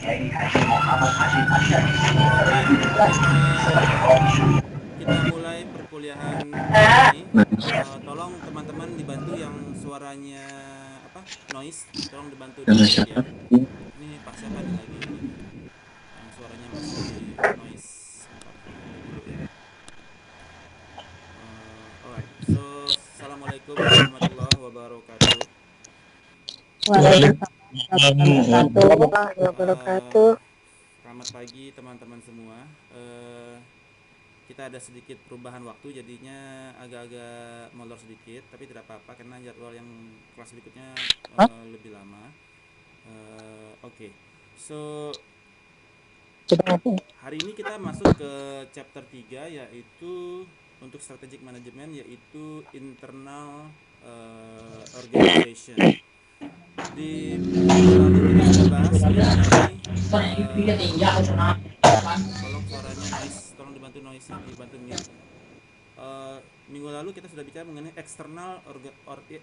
Oke, kita mulai perkuliahan ini. Tolong teman-teman dibantu yang suaranya apa? Noise, tolong dibantu di mute ya. Ini Pak siapa nih lagi ini nih? Yang suaranya masih noise. Sebentar, mute dulu ya. Alright, so assalamualaikum warahmatullahi wabarakatuh. Waalaikumsalam warahmatullahi Uh, wabarakatuh. Selamat pagi teman-teman semua. Kita ada sedikit perubahan waktu, jadinya agak-agak molor sedikit, tapi tidak apa-apa karena jadwal yang kelas berikutnya lebih lama. Oke. So hari ini kita masuk ke chapter 3, yaitu untuk strategic management, yaitu internal organization. Di minggu lalu kita sudah bahas mengenai tolong suaranya noise, tolong dibantu noise-nya, dibantu mute. Minggu lalu kita sudah bicara mengenai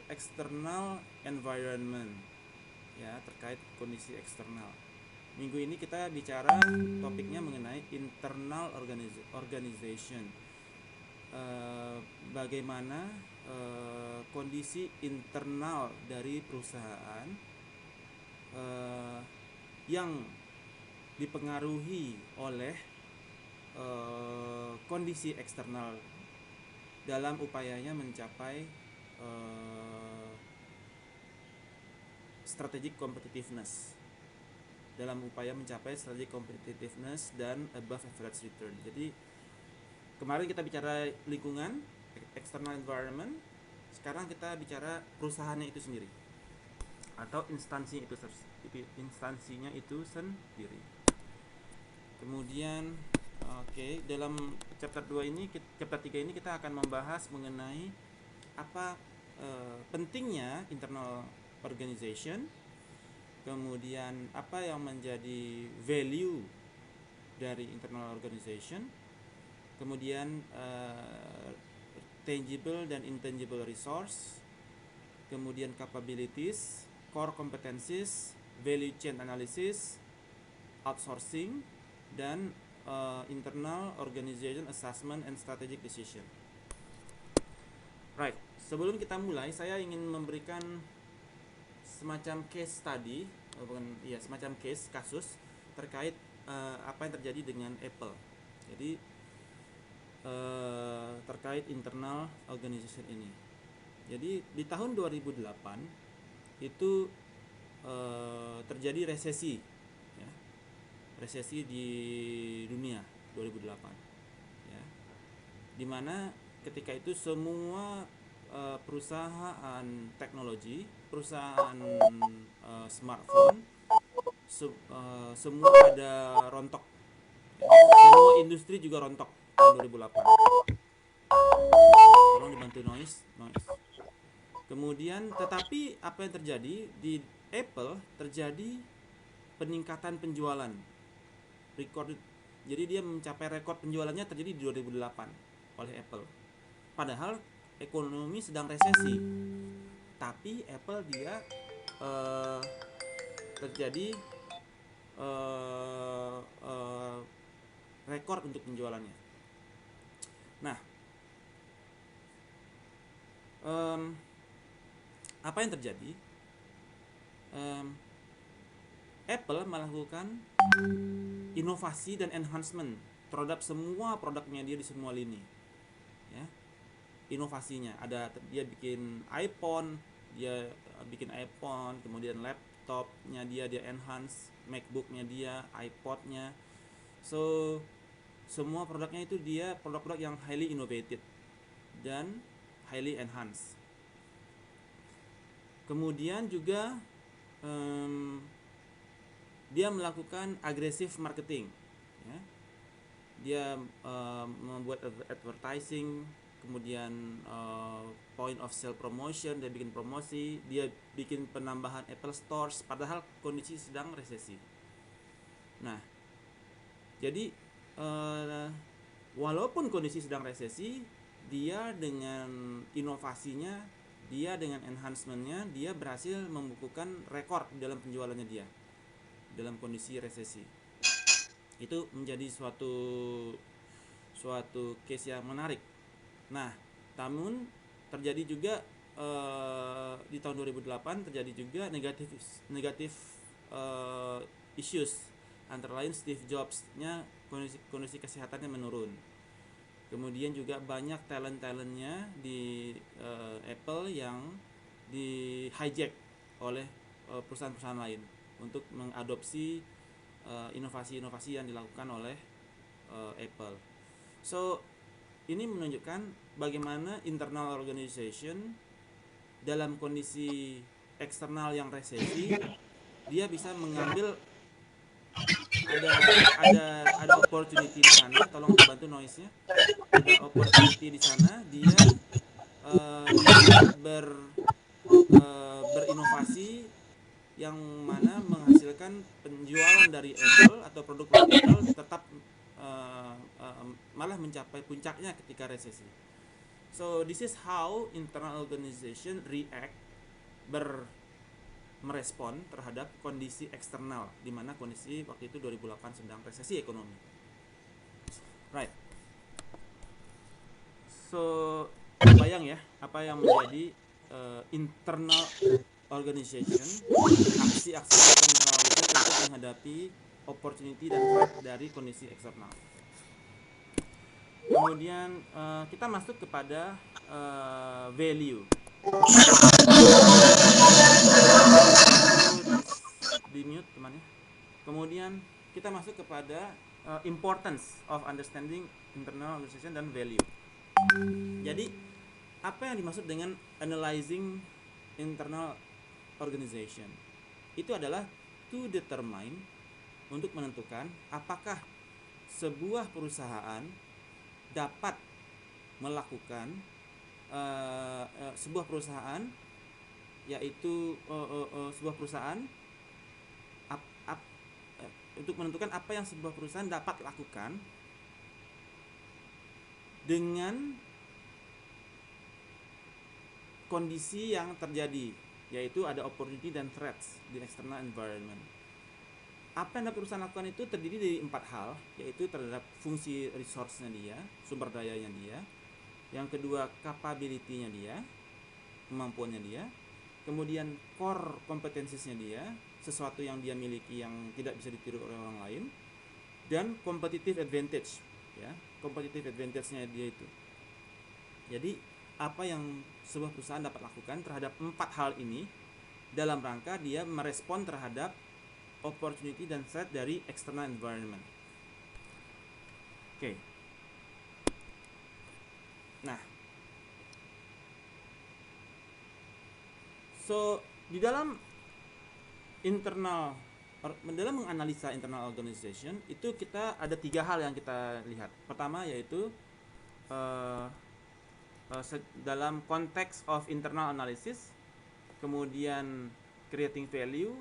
external environment, ya, terkait kondisi eksternal. Minggu ini kita bicara topiknya mengenai internal organization. Bagaimana kondisi internal dari perusahaan yang dipengaruhi oleh kondisi eksternal dalam upayanya mencapai strategic competitiveness, dalam upaya mencapai strategic competitiveness dan above average return. Jadi kemarin kita bicara lingkungan, external environment. Sekarang kita bicara perusahaannya itu sendiri atau instansinya itu sendiri. Kemudian dalam chapter 2 ini, chapter 3 ini kita akan membahas mengenai apa pentingnya internal organization, kemudian apa yang menjadi value dari internal organization, kemudian tangible dan intangible resource, kemudian capabilities, core competencies, value chain analysis, outsourcing, dan internal organization assessment and strategic decision. Right, sebelum kita mulai, saya ingin memberikan semacam case study, semacam kasus terkait apa yang terjadi dengan Apple. Jadi terkait internal organization ini. Jadi di tahun 2008 itu terjadi resesi, ya, resesi di dunia 2008, ya, dimana ketika itu semua perusahaan teknologi, perusahaan smartphone, semua ada rontok, ya. Semua industri juga rontok tahun 2008. Tolong dibantu noise. Kemudian tetapi apa yang terjadi di Apple, terjadi peningkatan penjualan, jadi dia mencapai rekor penjualannya terjadi di 2008 oleh Apple. Padahal ekonomi sedang resesi, tapi Apple dia terjadi rekor untuk penjualannya. Nah, apa yang terjadi? Apple melakukan inovasi dan enhancement terhadap semua produknya dia di semua lini, ya. Inovasinya ada, dia bikin iPhone, kemudian laptopnya dia enhance, MacBooknya dia, iPodnya. So semua produknya itu dia produk-produk yang highly innovative dan highly enhanced. Kemudian juga dia melakukan agresif marketing, ya. Dia membuat advertising, kemudian point of sale promotion, dia bikin promosi, dia bikin penambahan Apple Stores, padahal kondisi sedang resesi. Nah, jadi walaupun kondisi sedang resesi, dia dengan inovasinya, dia dengan enhancementnya, dia berhasil membukukan rekor dalam penjualannya dia. dalam kondisi resesi. Itu menjadi suatu case yang menarik. Nah, namun terjadi juga di tahun 2008 terjadi juga negatif issues, antara lain Steve Jobs-nya kondisi kesehatannya menurun. Kemudian juga banyak talent-talentnya di Apple yang di hijack oleh perusahaan-perusahaan lain untuk mengadopsi inovasi-inovasi yang dilakukan oleh Apple. So, ini menunjukkan bagaimana internal organization dalam kondisi eksternal yang resesi, dia bisa mengambil ada opportunity di sana. Tolong dibantu noise-nya. Ada opportunity di sana, dia bisa berinovasi yang mana menghasilkan penjualan dari Apple atau produk Apple tetap malah mencapai puncaknya ketika resesi. So this is how internal organization react, merespon terhadap kondisi eksternal, di mana kondisi waktu itu 2008 sedang resesi ekonomi. Right. So bayang ya apa yang menjadi internal organization, aksi-aksi internal itu untuk menghadapi opportunity dan threat dari kondisi eksternal. Kemudian kita masuk kepada value. Di mute temannya. Kemudian kita masuk kepada importance of understanding internal organization dan value. Jadi apa yang dimaksud dengan analyzing internal organization? Itu adalah to determine, untuk menentukan apakah sebuah perusahaan dapat melakukan sebuah perusahaan untuk menentukan apa yang sebuah perusahaan dapat lakukan dengan kondisi yang terjadi, yaitu ada opportunity dan threats di external environment. Apa yang perusahaan lakukan itu terdiri dari 4 hal, yaitu terhadap fungsi resource-nya dia, sumber dayanya dia. Yang kedua, capability-nya dia, kemampuannya dia. Kemudian core competencies-nya dia, sesuatu yang dia miliki yang tidak bisa ditiru oleh orang lain. Dan competitive advantage, ya, competitive advantage-nya dia itu. Jadi apa yang sebuah perusahaan dapat lakukan terhadap 4 hal ini dalam rangka dia merespon terhadap opportunity dan threat dari external environment. Oke. Nah, so di dalam menganalisa internal organization itu kita ada 3 hal yang kita lihat. Pertama yaitu dalam konteks of internal analysis, kemudian creating value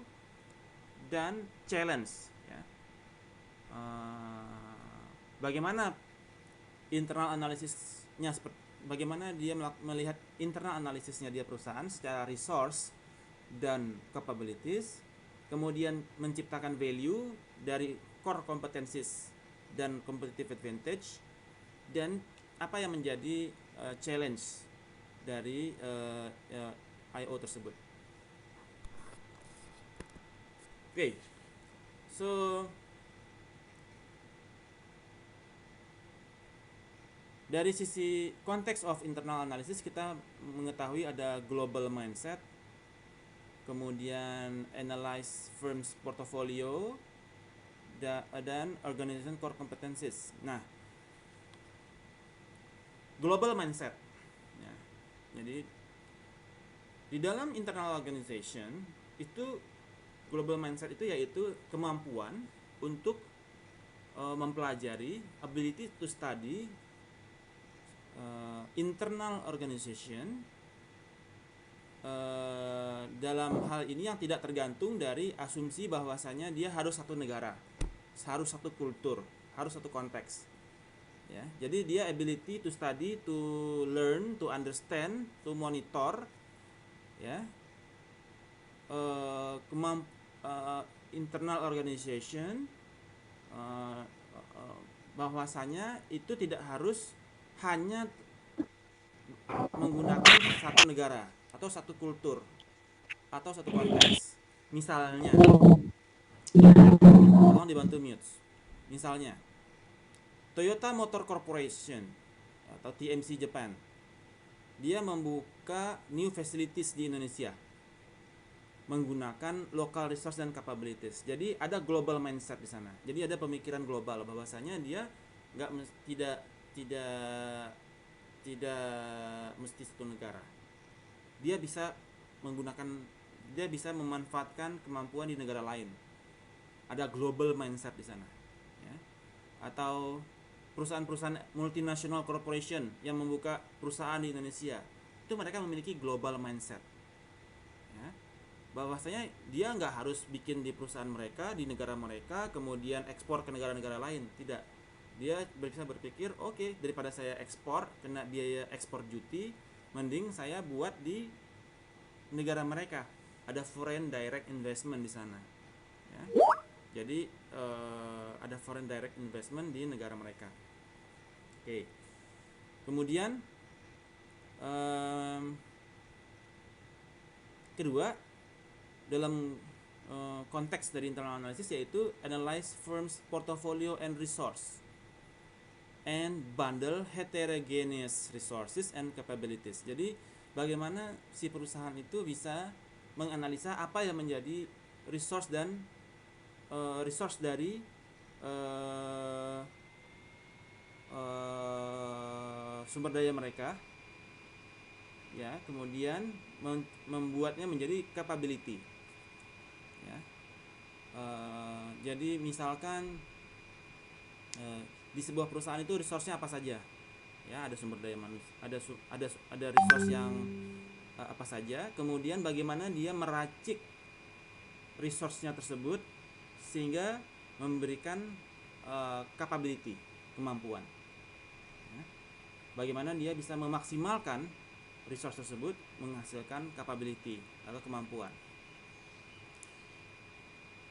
dan challenge, ya. Bagaimana internal analisisnya, bagaimana dia melihat internal analisisnya dia perusahaan secara resource dan capabilities, kemudian menciptakan value dari core competencies dan competitive advantage, dan apa yang menjadi challenge dari I.O. tersebut. Okay, so dari sisi konteks of internal analysis kita mengetahui ada global mindset, kemudian analyze firms portfolio, dan organization core competencies. Nah, global mindset, ya. Jadi di dalam internal organization itu global mindset itu yaitu kemampuan untuk mempelajari, ability to study internal organization dalam hal ini yang tidak tergantung dari asumsi bahwasanya dia harus satu negara, harus satu kultur, harus satu konteks, ya. Jadi dia ability to study, to learn, to understand, to monitor, ya, internal organization, bahwasanya itu tidak harus hanya menggunakan satu negara atau satu kultur atau satu konteks. Misalnya, tolong dibantu mute. Misalnya, Toyota Motor Corporation atau TMC Japan, dia membuka new facilities di Indonesia menggunakan local resource dan capabilities. Jadi ada global mindset di sana. Jadi ada pemikiran global bahwasanya dia tidak tidak tidak mesti satu negara. Dia bisa memanfaatkan kemampuan di negara lain. Ada global mindset di sana. Ya. Atau perusahaan-perusahaan multinational corporation yang membuka perusahaan di Indonesia, itu mereka memiliki global mindset. Ya. Bahwasanya dia nggak harus bikin di perusahaan mereka, di negara mereka, kemudian ekspor ke negara-negara lain. Tidak. Dia bisa berpikir, oke, daripada saya ekspor kena biaya ekspor duty, mending saya buat di negara mereka. Ada foreign direct investment di sana. Ya. Jadi ada foreign direct investment di negara mereka. Oke. Kemudian kedua, dalam konteks dari internal analysis, yaitu analyze firms portfolio and resource and bundle heterogeneous resources and capabilities. Jadi bagaimana si perusahaan itu bisa menganalisa apa yang menjadi resource dan resource dari sumber daya mereka, ya, kemudian membuatnya menjadi capability. Ya. Jadi misalkan di sebuah perusahaan itu resource-nya apa saja, ya, ada sumber daya manusia, ada resource yang apa saja, kemudian bagaimana dia meracik resource-nya tersebut sehingga memberikan capability, kemampuan. Ya. Bagaimana dia bisa memaksimalkan resource tersebut menghasilkan capability atau kemampuan.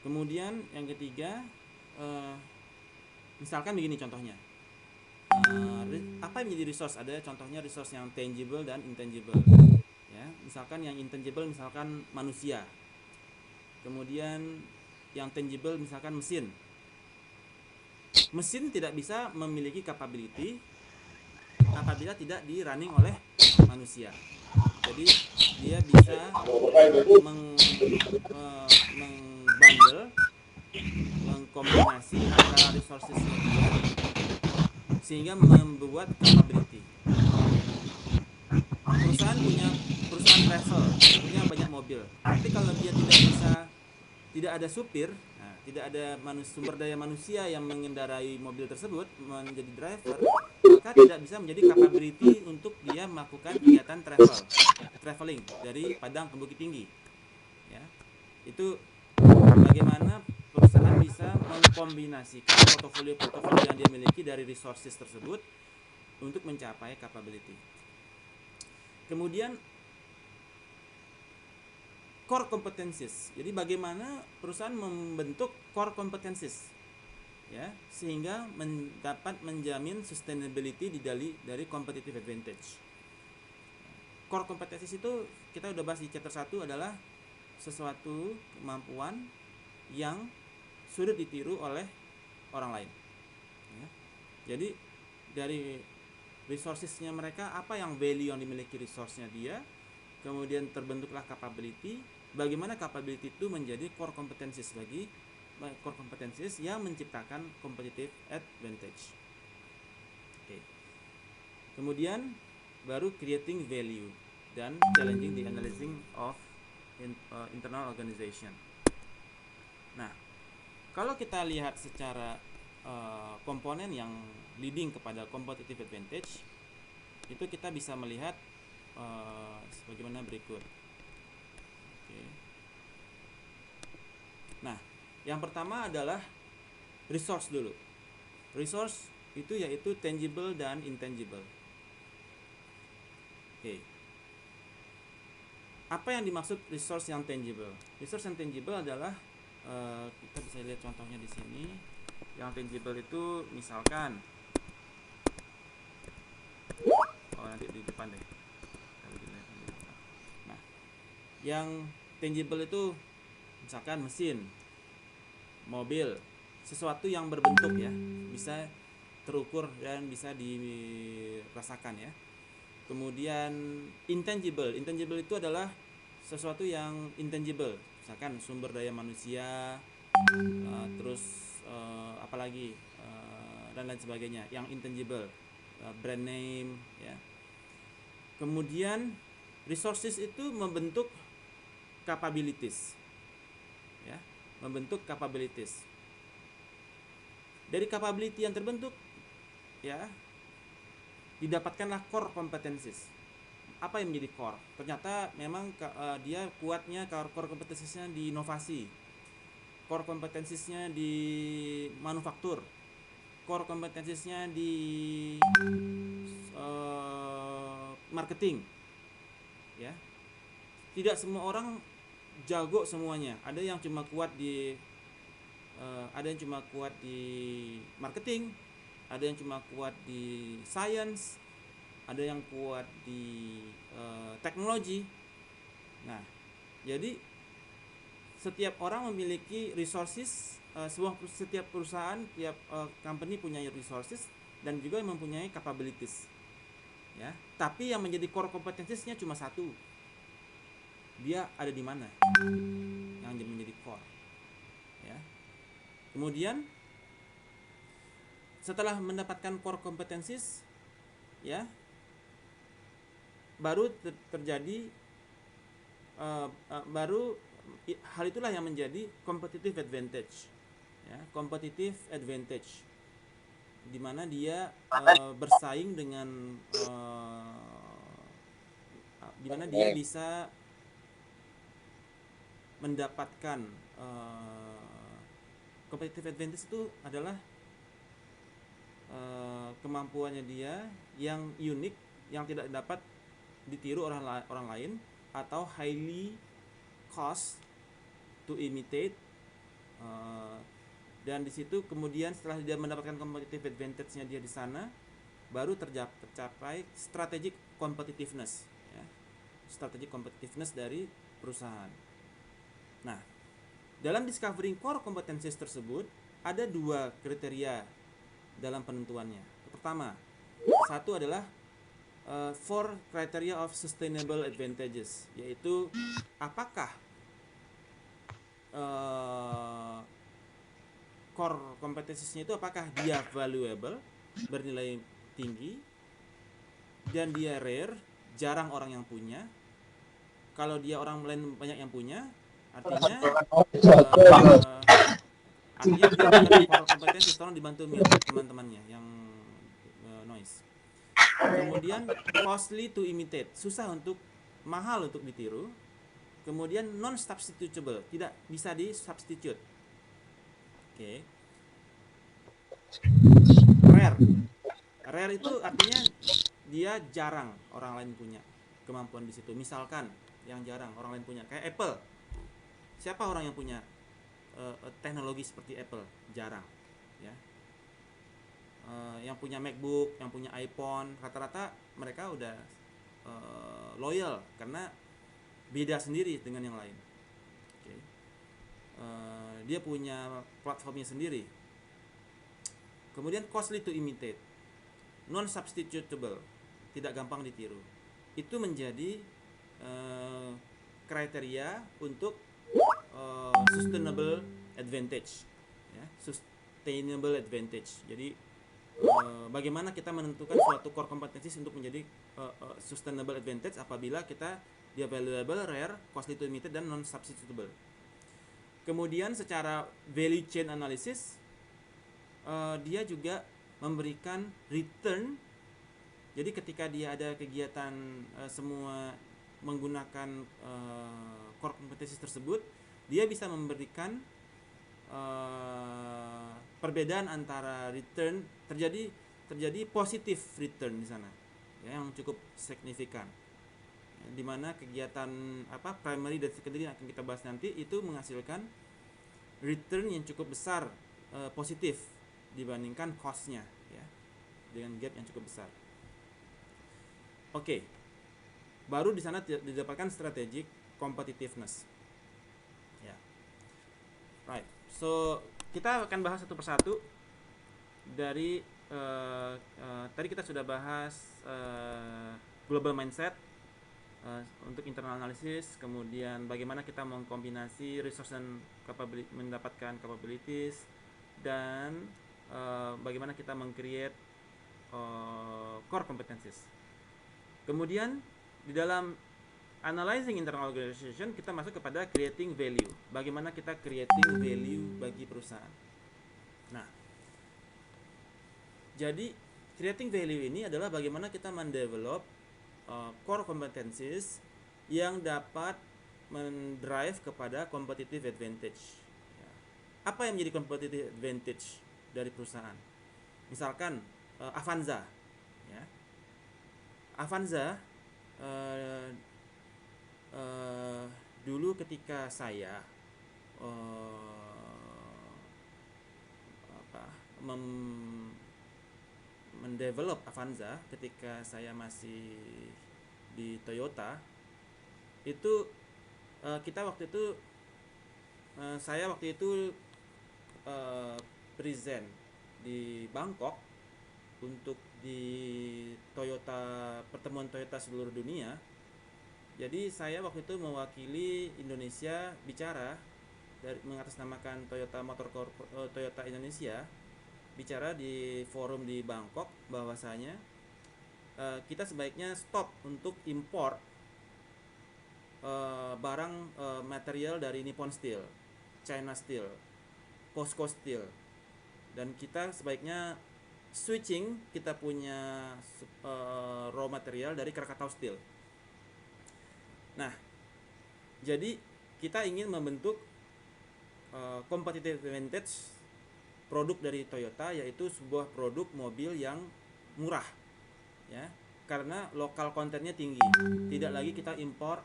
Kemudian yang ketiga, misalkan begini contohnya, apa yang menjadi resource? Ada contohnya resource yang tangible dan intangible. Ya, misalkan yang intangible misalkan manusia. Kemudian yang tangible misalkan mesin. Mesin tidak bisa memiliki capability apabila tidak di running oleh manusia. Jadi dia bisa mengbundle, mengkombinasi antara resourcesnya dia sehingga membuat capability. Perusahaan travel, punya banyak mobil, tapi kalau dia tidak ada supir, tidak ada sumber daya manusia yang mengendarai mobil tersebut menjadi driver, maka tidak bisa menjadi capability untuk dia melakukan kegiatan traveling dari Padang ke Bukit Tinggi. Ya, itu bagaimana perusahaan bisa mengkombinasikan portofolio yang dia miliki dari resources tersebut untuk mencapai capability. Kemudian core competencies. Jadi bagaimana perusahaan membentuk core competencies, ya, sehingga dapat menjamin sustainability dari competitive advantage. Core competencies itu kita udah bahas di chapter 1, adalah sesuatu kemampuan yang sulit ditiru oleh orang lain. Ya. Jadi dari resourcesnya mereka, apa yang value yang dimiliki resource-nya dia, kemudian terbentuklah capability. Bagaimana capability itu menjadi core competencies yang menciptakan competitive advantage. Okay. Kemudian baru creating value dan challenging the analyzing of internal organization. Nah, kalau kita lihat secara komponen yang leading kepada competitive advantage, itu kita bisa melihat sebagaimana berikut. Okay. Nah, yang pertama adalah resource dulu. Resource itu yaitu tangible dan intangible. Okay. Apa yang dimaksud resource yang tangible? Resource yang tangible adalah Kita bisa lihat contohnya di sini. Yang tangible itu misalkan, nanti di depan deh. Nah, yang tangible itu misalkan mesin, mobil, sesuatu yang berbentuk ya, bisa terukur dan bisa dirasakan ya. Kemudian intangible itu adalah sesuatu yang intangible, misalkan sumber daya manusia, terus apalagi dan lain sebagainya yang intangible, brand name ya. Kemudian resources itu membentuk capabilities ya, membentuk capabilities. Dari capability yang terbentuk ya, didapatkanlah core competencies. Apa yang menjadi core? Ternyata memang dia kuatnya core competencies-nya di inovasi, core competencies-nya di manufaktur, core competencies-nya di marketing ya. Tidak semua orang jago semuanya. Ada yang cuma kuat di marketing, ada yang cuma kuat di science, ada yang kuat di teknologi. Nah, jadi setiap orang memiliki resources, setiap perusahaan, tiap company punya resources dan juga mempunyai capabilities. Ya, tapi yang menjadi core competence-nya cuma satu. Dia ada di mana? Yang menjadi core. Ya. Kemudian setelah mendapatkan core competencies ya, baru terjadi baru hal itulah yang menjadi competitive advantage ya, competitive advantage, di mana dia bersaing dengan di mana dia bisa mendapatkan competitive advantage itu adalah kemampuannya dia yang unik, yang tidak dapat ditiru orang lain, atau highly cost to imitate. Dan di situ kemudian setelah dia mendapatkan competitive advantage-nya dia di sana, baru tercapai strategic competitiveness ya. Strategic competitiveness dari perusahaan. Nah, dalam discovering core competencies tersebut ada dua kriteria dalam penentuannya. Pertama, satu adalah 4 criteria of sustainable advantages, yaitu apakah core competitiveness-nya itu apakah dia valuable, bernilai tinggi, dan dia rare, jarang orang yang punya. Kalau dia orang lain banyak yang punya, artinya dia punya core competencies. Tolong dibantu mute teman-temannya yang noise. Kemudian costly to imitate, mahal untuk ditiru. Kemudian non substitutable, tidak bisa di substitute. Oke. Rare itu artinya dia jarang orang lain punya kemampuan di situ. Misalkan yang jarang orang lain punya, kayak Apple. Siapa orang yang punya teknologi seperti Apple? Jarang ya. Yang punya MacBook, yang punya iPhone, rata-rata mereka udah loyal karena beda sendiri dengan yang lain. Okay. Dia punya platformnya sendiri. Kemudian costly to imitate, non substitutable, tidak gampang ditiru. Itu menjadi kriteria untuk sustainable advantage ya, sustainable advantage. Jadi bagaimana kita menentukan suatu core competencies untuk menjadi sustainable advantage apabila dia valuable, rare, costly to imitate, dan non substitutable. Kemudian secara value chain analysis, dia juga memberikan return. Jadi ketika dia ada kegiatan semua menggunakan core competencies tersebut, dia bisa memberikan perbedaan antara return, terjadi positif return di sana ya, yang cukup signifikan, di mana kegiatan primary dan secondary yang akan kita bahas nanti itu menghasilkan return yang cukup besar, positif dibandingkan cost-nya, ya, dengan gap yang cukup besar. Oke, baru di sana didapatkan strategic competitiveness, ya. Right, so kita akan bahas satu persatu. Dari tadi kita sudah bahas global mindset untuk internal analysis, kemudian bagaimana kita mengkombinasi resource dan mendapatkan capabilities, dan bagaimana kita meng-create core competencies. Kemudian di dalam analyzing internal organization kita masuk kepada creating value. Bagaimana kita creating value bagi perusahaan. Nah, jadi creating value ini adalah bagaimana kita mendevelop core competencies yang dapat mendrive kepada competitive advantage. Ya. Apa yang menjadi competitive advantage dari perusahaan? Misalkan Avanza, ya. Avanza dulu ketika saya mendevelop Avanza ketika saya masih di Toyota, itu saya waktu itu present di Bangkok untuk di pertemuan Toyota seluruh dunia. Jadi saya waktu itu mewakili Indonesia bicara mengatasnamakan Toyota Indonesia, bicara di forum di Bangkok bahwasanya kita sebaiknya stop untuk import barang material dari Nippon Steel, China Steel, POSCO Steel, dan kita sebaiknya switching kita punya raw material dari Krakatau Steel. Nah, jadi kita ingin membentuk competitive advantage produk dari Toyota, yaitu sebuah produk mobil yang murah, ya, karena lokal kontennya tinggi. Tidak lagi kita impor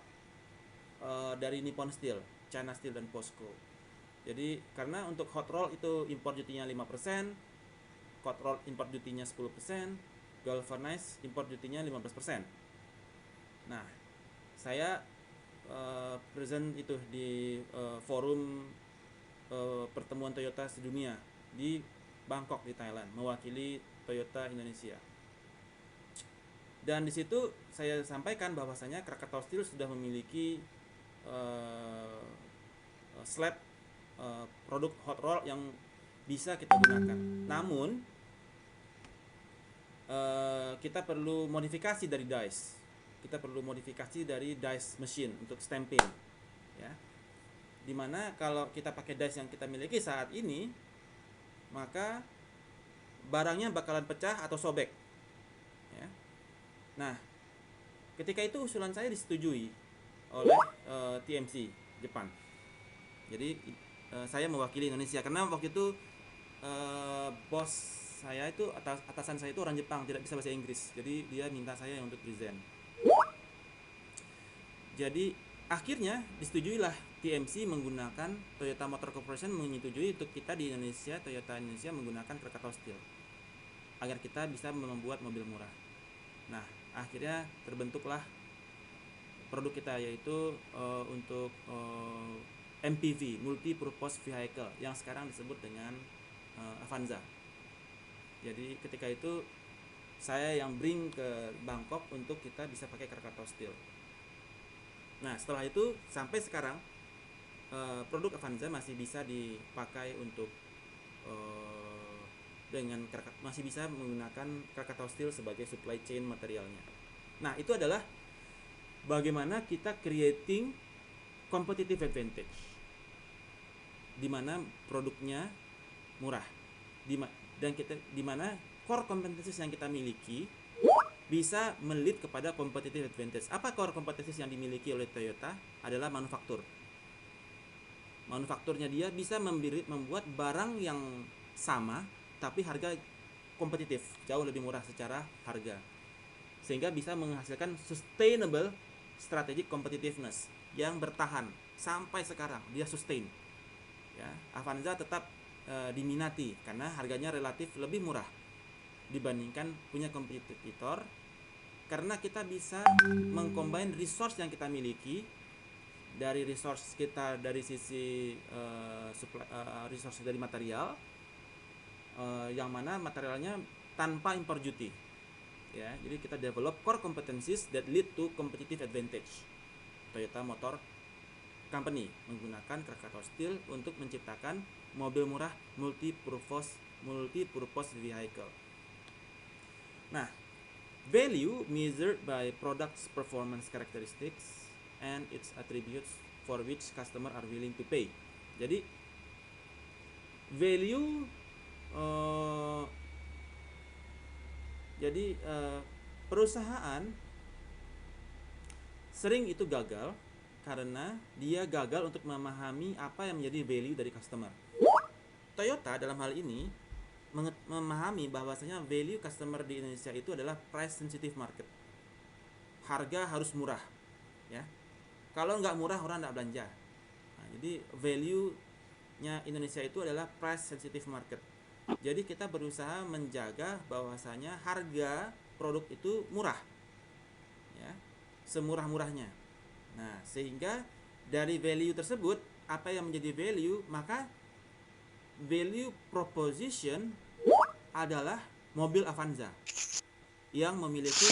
dari Nippon Steel, China Steel, dan POSCO. Jadi karena untuk hot roll itu impor dutinya 5%, hot roll impor dutinya 10%, galvanize impor dutinya 15%. Nah, saya present itu di forum pertemuan Toyota sedunia di Bangkok di Thailand, mewakili Toyota Indonesia. Dan di situ saya sampaikan bahwasanya Krakatau Steel sudah memiliki slab produk hot roll yang bisa kita gunakan. Namun kita perlu modifikasi dari dice. Kita perlu modifikasi dari dice machine untuk stamping, ya. Dimana kalau kita pakai dice yang kita miliki saat ini, maka barangnya bakalan pecah atau sobek, ya. Nah, ketika itu usulan saya disetujui oleh TMC Jepang. Jadi saya mewakili Indonesia karena waktu itu bos saya itu atasan saya itu orang Jepang, tidak bisa bahasa Inggris. Jadi dia minta saya untuk present. Jadi akhirnya disetujuilah TMC menggunakan Toyota Motor Corporation menyetujui untuk kita di Indonesia, Toyota Indonesia menggunakan Krakatau Steel agar kita bisa membuat mobil murah. Nah, akhirnya terbentuklah produk kita, yaitu untuk MPV, Multi Purpose Vehicle, yang sekarang disebut dengan Avanza. Jadi ketika itu saya yang bring ke Bangkok untuk kita bisa pakai Krakatau Steel. Nah, setelah itu sampai sekarang produk Avanza masih bisa dipakai untuk masih bisa menggunakan Krakatau Steel sebagai supply chain materialnya. Nah, itu adalah bagaimana kita creating competitive advantage, di mana produknya murah, dan di mana core competencies yang kita miliki bisa melead kepada competitive advantage. Apa core competencies yang dimiliki oleh Toyota? Adalah manufaktur. Manufakturnya dia bisa membuat barang yang sama tapi harga kompetitif, jauh lebih murah secara harga, sehingga bisa menghasilkan sustainable strategic competitiveness yang bertahan sampai sekarang, dia sustain, ya, Avanza tetap diminati karena harganya relatif lebih murah dibandingkan punya kompetitor, karena kita bisa mengcombine resource yang kita miliki, dari resource kita dari sisi resource dari material, yang mana materialnya tanpa impor duty, ya. Jadi kita develop core competencies that lead to competitive advantage. Toyota Motor Company menggunakan Krakatau Steel untuk menciptakan mobil murah multi-purpose vehicle. Nah, value measured by product's performance characteristics and its attributes for which customer are willing to pay. Jadi value perusahaan sering itu gagal karena dia gagal untuk memahami apa yang menjadi value dari customer. Toyota dalam hal ini memahami bahwasanya value customer di Indonesia itu adalah price sensitive market. Harga harus murah, ya. Kalau nggak murah orang nggak belanja. Nah, jadi value-nya Indonesia itu adalah price sensitive market. Jadi kita berusaha menjaga bahwasanya harga produk itu murah, ya, semurah-murahnya. Nah, sehingga dari value tersebut, apa yang menjadi value, maka value proposition adalah mobil Avanza yang memiliki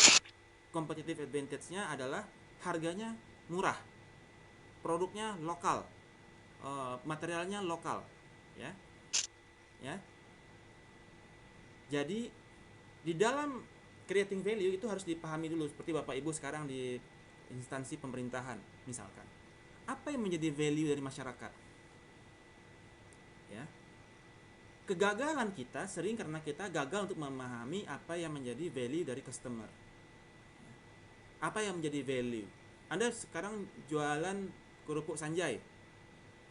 competitive advantage-nya adalah harganya murah, produknya lokal, materialnya lokal, ya. Jadi di dalam creating value itu harus dipahami dulu, seperti Bapak Ibu sekarang di instansi pemerintahan misalkan. Apa yang menjadi value dari masyarakat? Ya. Kegagalan kita sering karena kita gagal untuk memahami apa yang menjadi value dari customer. Apa yang menjadi value? Anda sekarang jualan kerupuk Sanjay.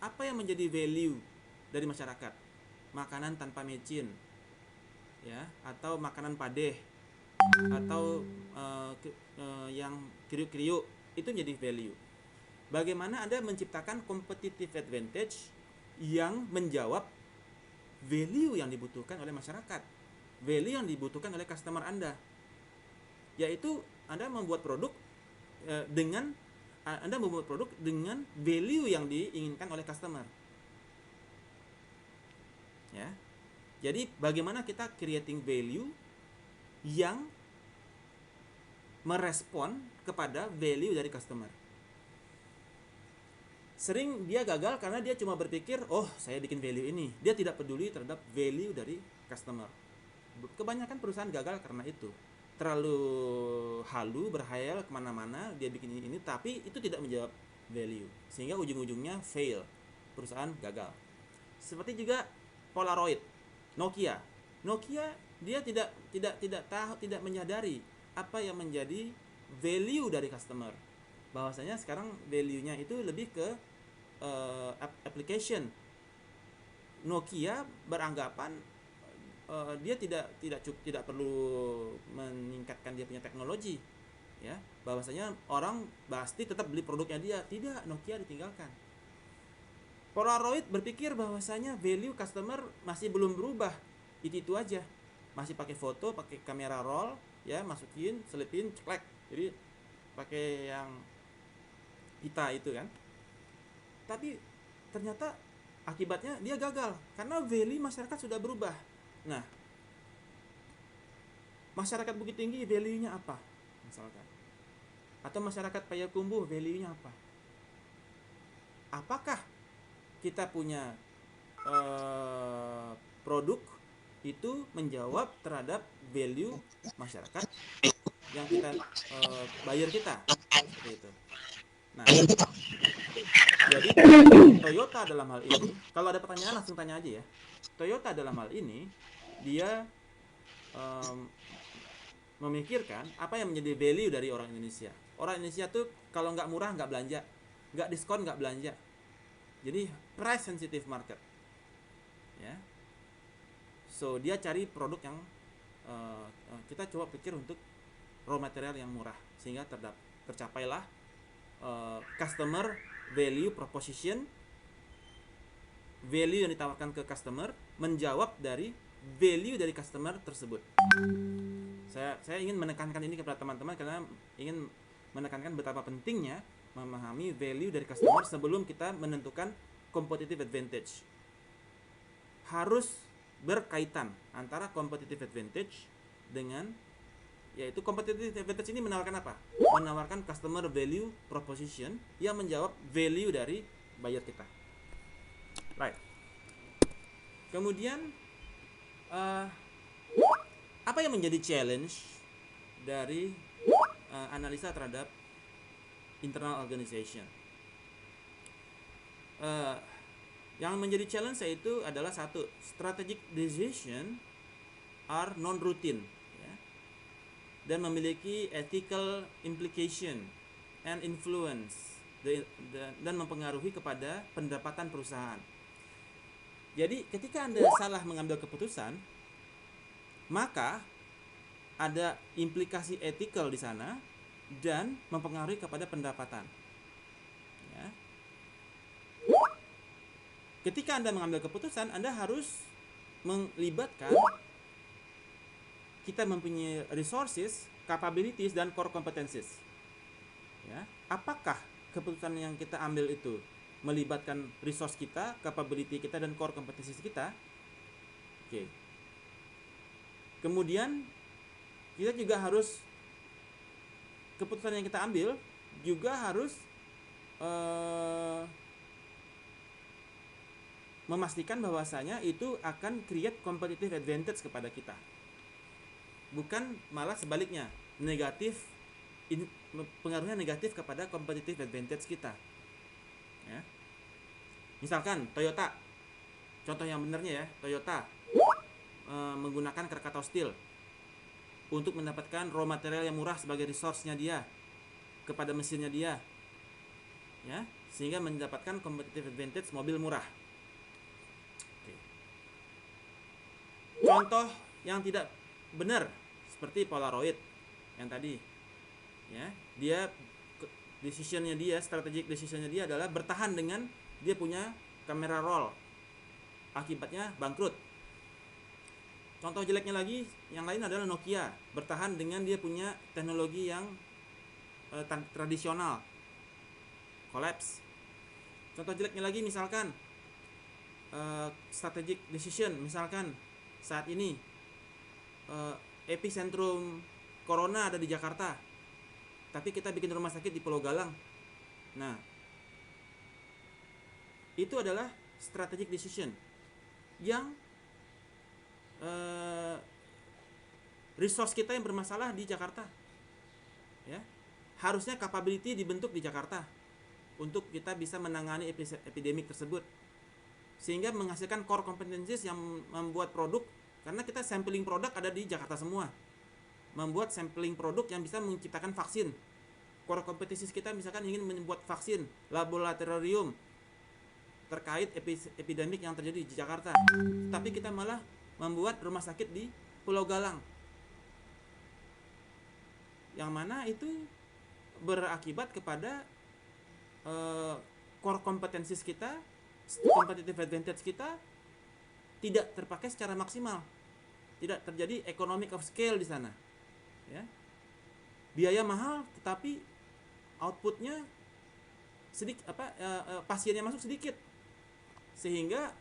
Apa yang menjadi value dari masyarakat? Makanan tanpa micin, ya, atau makanan padeh, atau yang kriuk-kriuk, itu menjadi value. Bagaimana Anda menciptakan competitive advantage yang menjawab value yang dibutuhkan oleh masyarakat, value yang dibutuhkan oleh customer Anda, yaitu Anda membuat produk dengan value yang diinginkan oleh customer, ya. Jadi bagaimana kita creating value yang merespon kepada value dari customer. Sering dia gagal karena dia cuma berpikir, oh saya bikin value ini. Dia tidak peduli terhadap value dari customer. Kebanyakan perusahaan gagal karena itu. Terlalu halu, berhayal kemana-mana, dia bikin ini, tapi itu tidak menjawab value. Sehingga ujung-ujungnya fail. Perusahaan gagal. Seperti juga Polaroid, Nokia dia tidak tahu, tidak menyadari apa yang menjadi value dari customer. Bahwasanya sekarang value-nya itu lebih ke application. Nokia beranggapan dia tidak perlu meningkatkan dia punya teknologi, ya. Bahwasanya orang pasti tetap beli produknya dia. Tidak, Nokia ditinggalkan. Polaroid berpikir bahwasanya value customer masih belum berubah. Itu aja. Masih pakai foto, pakai kamera roll, ya, masukin, selipin, ceklek. Jadi pakai yang pita itu kan. Tapi ternyata akibatnya dia gagal karena value masyarakat sudah berubah. Nah, masyarakat Bukit Tinggi value-nya apa? Misalkan. Atau masyarakat Payakumbuh value-nya apa? Apakah kita punya produk itu menjawab terhadap value masyarakat yang kita bayar kita, seperti itu. Nah, jadi Toyota dalam hal ini, kalau ada pertanyaan langsung tanya aja ya. Toyota dalam hal ini dia memikirkan apa yang menjadi value dari orang Indonesia. Orang Indonesia tuh kalau nggak murah nggak belanja, nggak diskon nggak belanja. Jadi price sensitive market, ya. So dia cari produk yang kita coba pikir untuk raw material yang murah, sehingga tercapailah customer value proposition value yang ditawarkan ke customer menjawab dari value dari customer tersebut. Saya ingin menekankan ini kepada teman-teman karena ingin menekankan betapa pentingnya memahami value dari customer sebelum kita menentukan competitive advantage. Harus berkaitan antara competitive advantage dengan, yaitu competitive advantage ini menawarkan apa? Menawarkan customer value proposition yang menjawab value dari buyer kita. Right. Kemudian apa yang menjadi challenge dari analisa terhadap internal organization? Yang menjadi challenge yaitu adalah satu, strategic decision are non-routine, ya, dan memiliki ethical implication and influence dan mempengaruhi kepada pendapatan perusahaan. Jadi ketika Anda salah mengambil keputusan, maka ada implikasi etikal di sana dan mempengaruhi kepada pendapatan. Ya. Ketika Anda mengambil keputusan, Anda harus melibatkan, kita mempunyai resources, capabilities, dan core competencies. Ya. Apakah keputusan yang kita ambil itu melibatkan resource kita, capability kita, dan core competencies kita? Oke. Kemudian kita juga harus, keputusan yang kita ambil juga harus memastikan bahwasanya itu akan create competitive advantage kepada kita, bukan malah sebaliknya, pengaruhnya negatif kepada competitive advantage kita. Ya. Misalkan Toyota, contoh yang benarnya ya, Toyota menggunakan Krakatau Steel untuk mendapatkan raw material yang murah sebagai resource-nya dia kepada mesinnya dia, ya, sehingga mendapatkan competitive advantage mobil murah. Oke. Contoh yang tidak benar seperti Polaroid yang tadi, ya, dia strategic decision-nya dia adalah bertahan dengan dia punya kamera roll, akibatnya bangkrut. Contoh jeleknya lagi yang lain adalah Nokia, bertahan dengan dia punya teknologi yang tradisional, collapse. Contoh jeleknya lagi misalkan strategic decision, misalkan saat ini epicentrum corona ada di Jakarta, tapi kita bikin rumah sakit di Pulau Galang. Nah, itu adalah strategic decision yang resource kita yang bermasalah di Jakarta, ya, harusnya capability dibentuk di Jakarta untuk kita bisa menangani epidemik tersebut, sehingga menghasilkan core competencies yang membuat produk, karena kita sampling produk ada di Jakarta semua, membuat sampling produk yang bisa menciptakan vaksin. Core competencies kita misalkan ingin membuat vaksin laboratorium terkait epidemik yang terjadi di Jakarta, tapi kita malah membuat rumah sakit di Pulau Galang, yang mana itu berakibat kepada core competencies kita, competitive advantage kita tidak terpakai secara maksimal, tidak terjadi economic of scale di sana, ya. Biaya mahal tetapi outputnya sedikit, pasien yang masuk sedikit, sehingga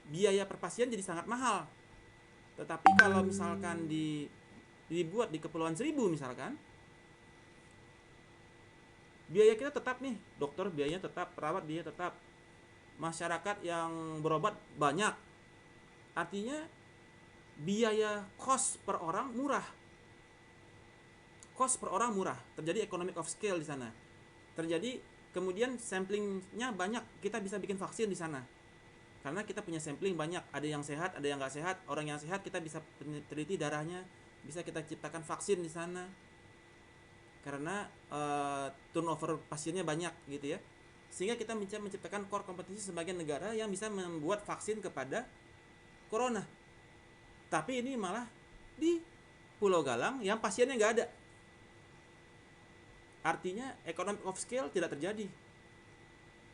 biaya per pasien jadi sangat mahal. Tetapi kalau misalkan dibuat di Kepulauan Seribu misalkan, biaya kita tetap nih, dokter biayanya tetap, perawat biaya tetap, masyarakat yang berobat banyak, artinya biaya cost per orang murah, terjadi economic of scale di sana, terjadi. Kemudian samplingnya banyak, kita bisa bikin vaksin di sana karena kita punya sampling banyak, ada yang sehat, ada yang nggak sehat. Orang yang sehat kita bisa teliti darahnya, bisa kita ciptakan vaksin di sana karena turnover pasiennya banyak gitu ya, sehingga kita bisa menciptakan core kompetensi sebagai negara yang bisa membuat vaksin kepada corona. Tapi ini malah di Pulau Galang yang pasiennya nggak ada, artinya economic of scale tidak terjadi.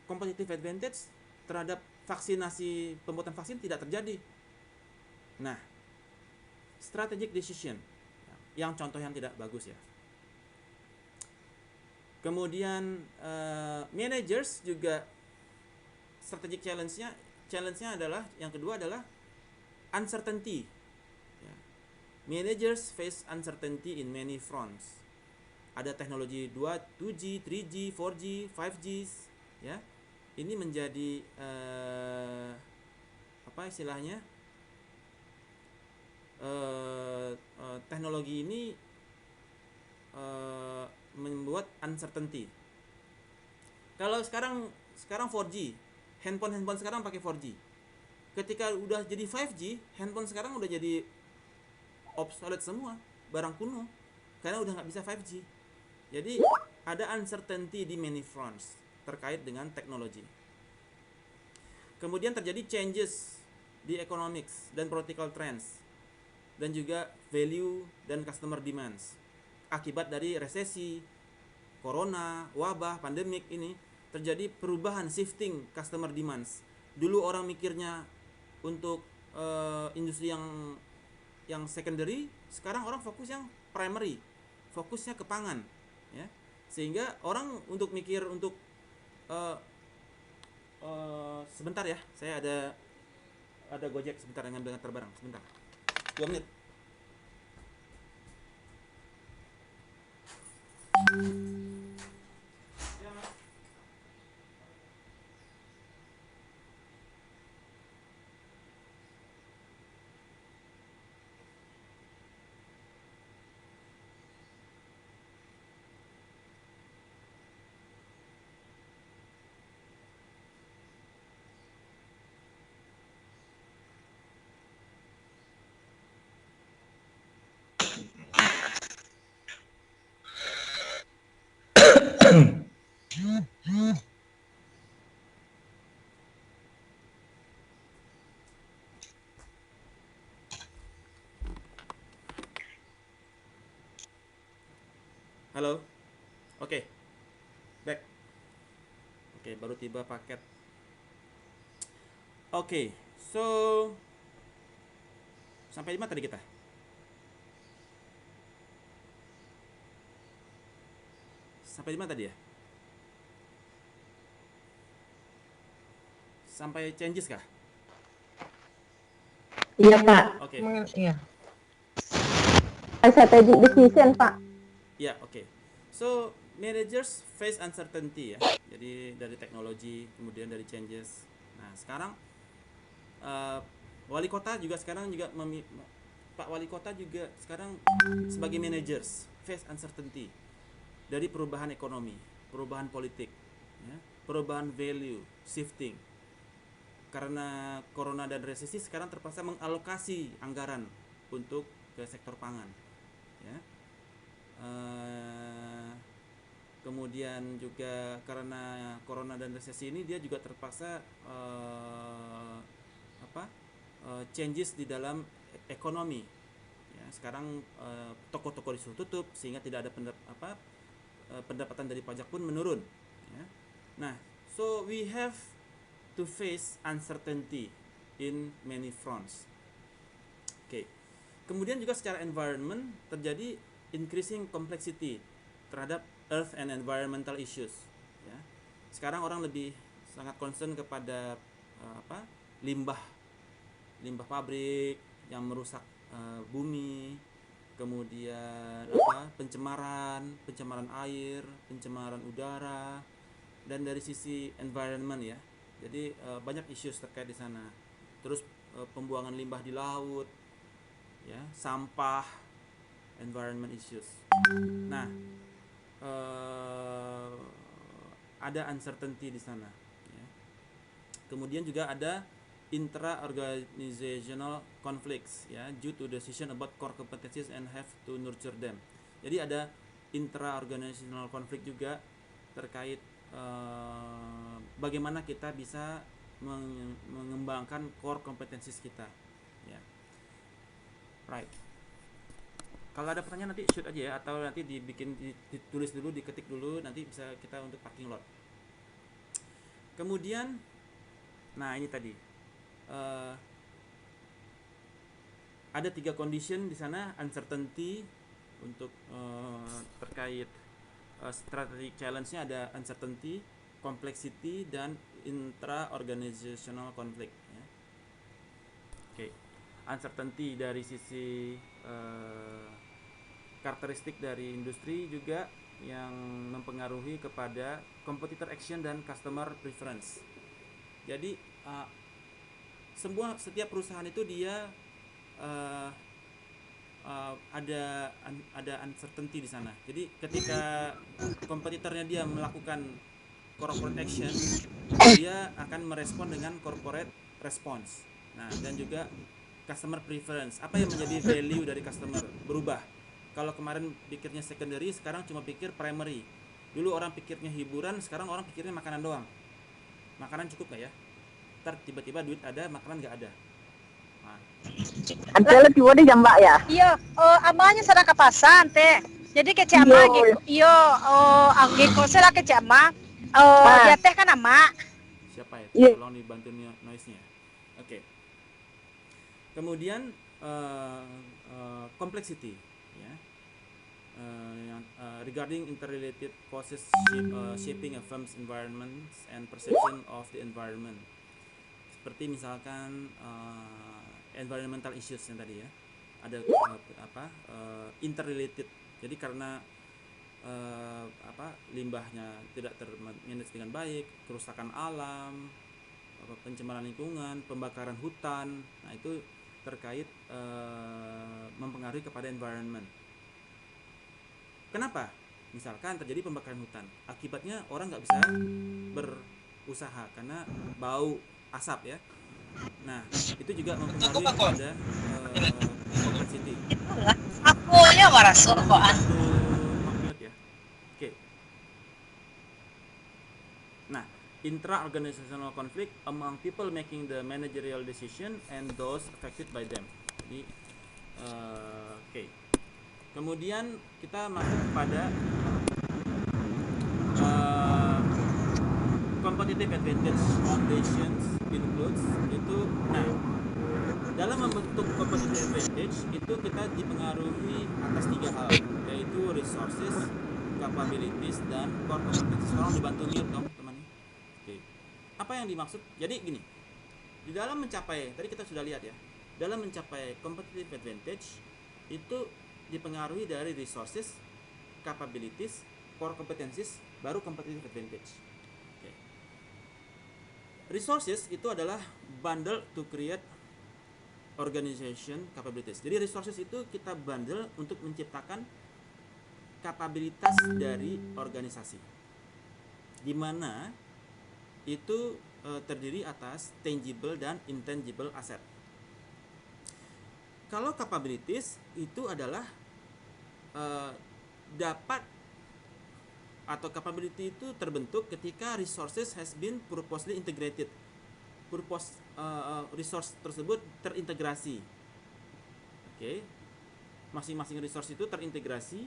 competitive advantage terhadap vaksinasi, pembuatan vaksin tidak terjadi. Nah, strategic decision yang contoh yang tidak bagus ya. Kemudian managers juga strategic challenge-nya adalah yang kedua adalah uncertainty. Ya. Managers face uncertainty in many fronts. Ada teknologi 2G, 3G, 4G, 5G, ya. Ini menjadi apa istilahnya? Teknologi ini membuat uncertainty. Kalau sekarang 4G, handphone sekarang pakai 4G. Ketika udah jadi 5G, handphone sekarang udah jadi obsolete semua, barang kuno, karena udah nggak bisa 5G. Jadi ada uncertainty di many fronts terkait dengan teknologi. Kemudian terjadi changes di economics dan political trends, dan juga value dan customer demands. Akibat dari resesi, corona, wabah, pandemik ini terjadi perubahan, shifting customer demands. Dulu orang mikirnya untuk industri yang secondary, sekarang orang fokus yang primary, fokusnya ke pangan, ya. Sehingga orang untuk mikir untuk sebentar ya, saya ada Gojek sebentar yang ngambil barang sebentar, 2 menit. Halo, oke, back. Oke, baru tiba paket. Oke, so sampai di mana tadi kita? Sampai di mana tadi ya? Sampai changes kah? Iya Pak. Oke. Iya. Strategic decision Pak. Ya, oke. So, managers face uncertainty ya. Jadi dari teknologi, kemudian dari changes. Nah, sekarang wali kota juga sekarang juga Pak Wali Kota juga sekarang sebagai managers face uncertainty dari perubahan ekonomi, perubahan politik, ya, perubahan value, shifting. Karena corona dan resesi sekarang terpaksa mengalokasi anggaran untuk ke sektor pangan, ya. Kemudian juga karena corona dan resesi ini dia juga terpaksa changes di dalam ekonomi, ya. Sekarang toko-toko disuruh tutup sehingga tidak ada pendapatan dari pajak pun menurun, ya. Nah, so we have to face uncertainty in many fronts. Oke. Kemudian juga secara environment terjadi increasing complexity terhadap earth and environmental issues, ya. Sekarang orang lebih sangat concern kepada limbah pabrik yang merusak bumi, kemudian pencemaran air, pencemaran udara, dan dari sisi environment, ya. Jadi banyak issues terkait di sana. Terus pembuangan limbah di laut, ya, sampah, environment issues. Nah, ada uncertainty di sana, ya. Kemudian juga ada intra-organizational conflicts, ya, due to decision about core competencies and have to nurture them. Jadi ada intra-organizational conflict juga terkait bagaimana kita bisa mengembangkan core competencies kita, ya. Right. Kalau ada pertanyaan nanti shoot aja ya, atau nanti ditulis dulu, diketik dulu, nanti bisa kita untuk parking lot. Kemudian, nah ini tadi ada 3 condition di sana: uncertainty untuk terkait strategic challenge-nya ada uncertainty, complexity, dan intra-organizational conflict. Ya. Oke, uncertainty dari sisi karakteristik dari industri juga yang mempengaruhi kepada competitor action dan customer preference. Jadi setiap perusahaan itu dia ada uncertainty di sana. Jadi ketika kompetitornya dia melakukan corporate action, dia akan merespon dengan corporate response. Nah, dan juga customer preference. Apa yang menjadi value dari customer berubah. Kalau kemarin pikirnya secondary, sekarang cuma pikir primary. Dulu orang pikirnya hiburan, sekarang orang pikirnya makanan doang. Makanan cukup gak ya? Ntar tiba-tiba duit ada, makanan gak ada. Nah, Antara lebih wadah ya Mbak ya? Iya, amanya sana ke pasar teh. Jadi kece ama gitu. Iya, angge kose lah kece ama. Dia teh kan ama. siapa ya? Iya. Tolong dibantu noise-nya. Oke. Kemudian complexity, ya. Regarding interrelated causes shaping a firm's environment and perception of the environment. Seperti misalkan environmental issues yang tadi ya, ada interrelated. Jadi karena limbahnya tidak termanage dengan baik, kerusakan alam, pencemaran lingkungan, pembakaran hutan, nah itu terkait mempengaruhi kepada environment. Kenapa? Misalkan terjadi pembakaran hutan, akibatnya orang nggak bisa berusaha karena bau asap ya. Nah, itu juga mempengaruhi kepada complexity. Aku ya warasur koan. Ya. Oke. Nah, intra-organizational conflict among people making the managerial decision and those affected by them. Jadi, oke. Kemudian kita masuk pada competitive advantage foundations includes itu. Nah, dalam membentuk competitive advantage itu kita dipengaruhi atas 3 hal, yaitu resources, capabilities, dan core competencies. Tolong dibantu mute dong teman. Oke. Apa yang dimaksud? Jadi gini, di dalam mencapai, tadi kita sudah lihat ya, dalam mencapai competitive advantage itu dipengaruhi dari resources, capabilities, core competencies, baru competitive advantage. Okay. Resources itu adalah bundle to create organization capabilities. Jadi resources itu kita bundle untuk menciptakan kapabilitas dari organisasi, di mana itu terdiri atas tangible dan intangible asset. Kalau capabilities itu adalah dapat atau capability itu terbentuk ketika resources has been purposely integrated. Resource tersebut terintegrasi. Oke. Masing-masing resource itu terintegrasi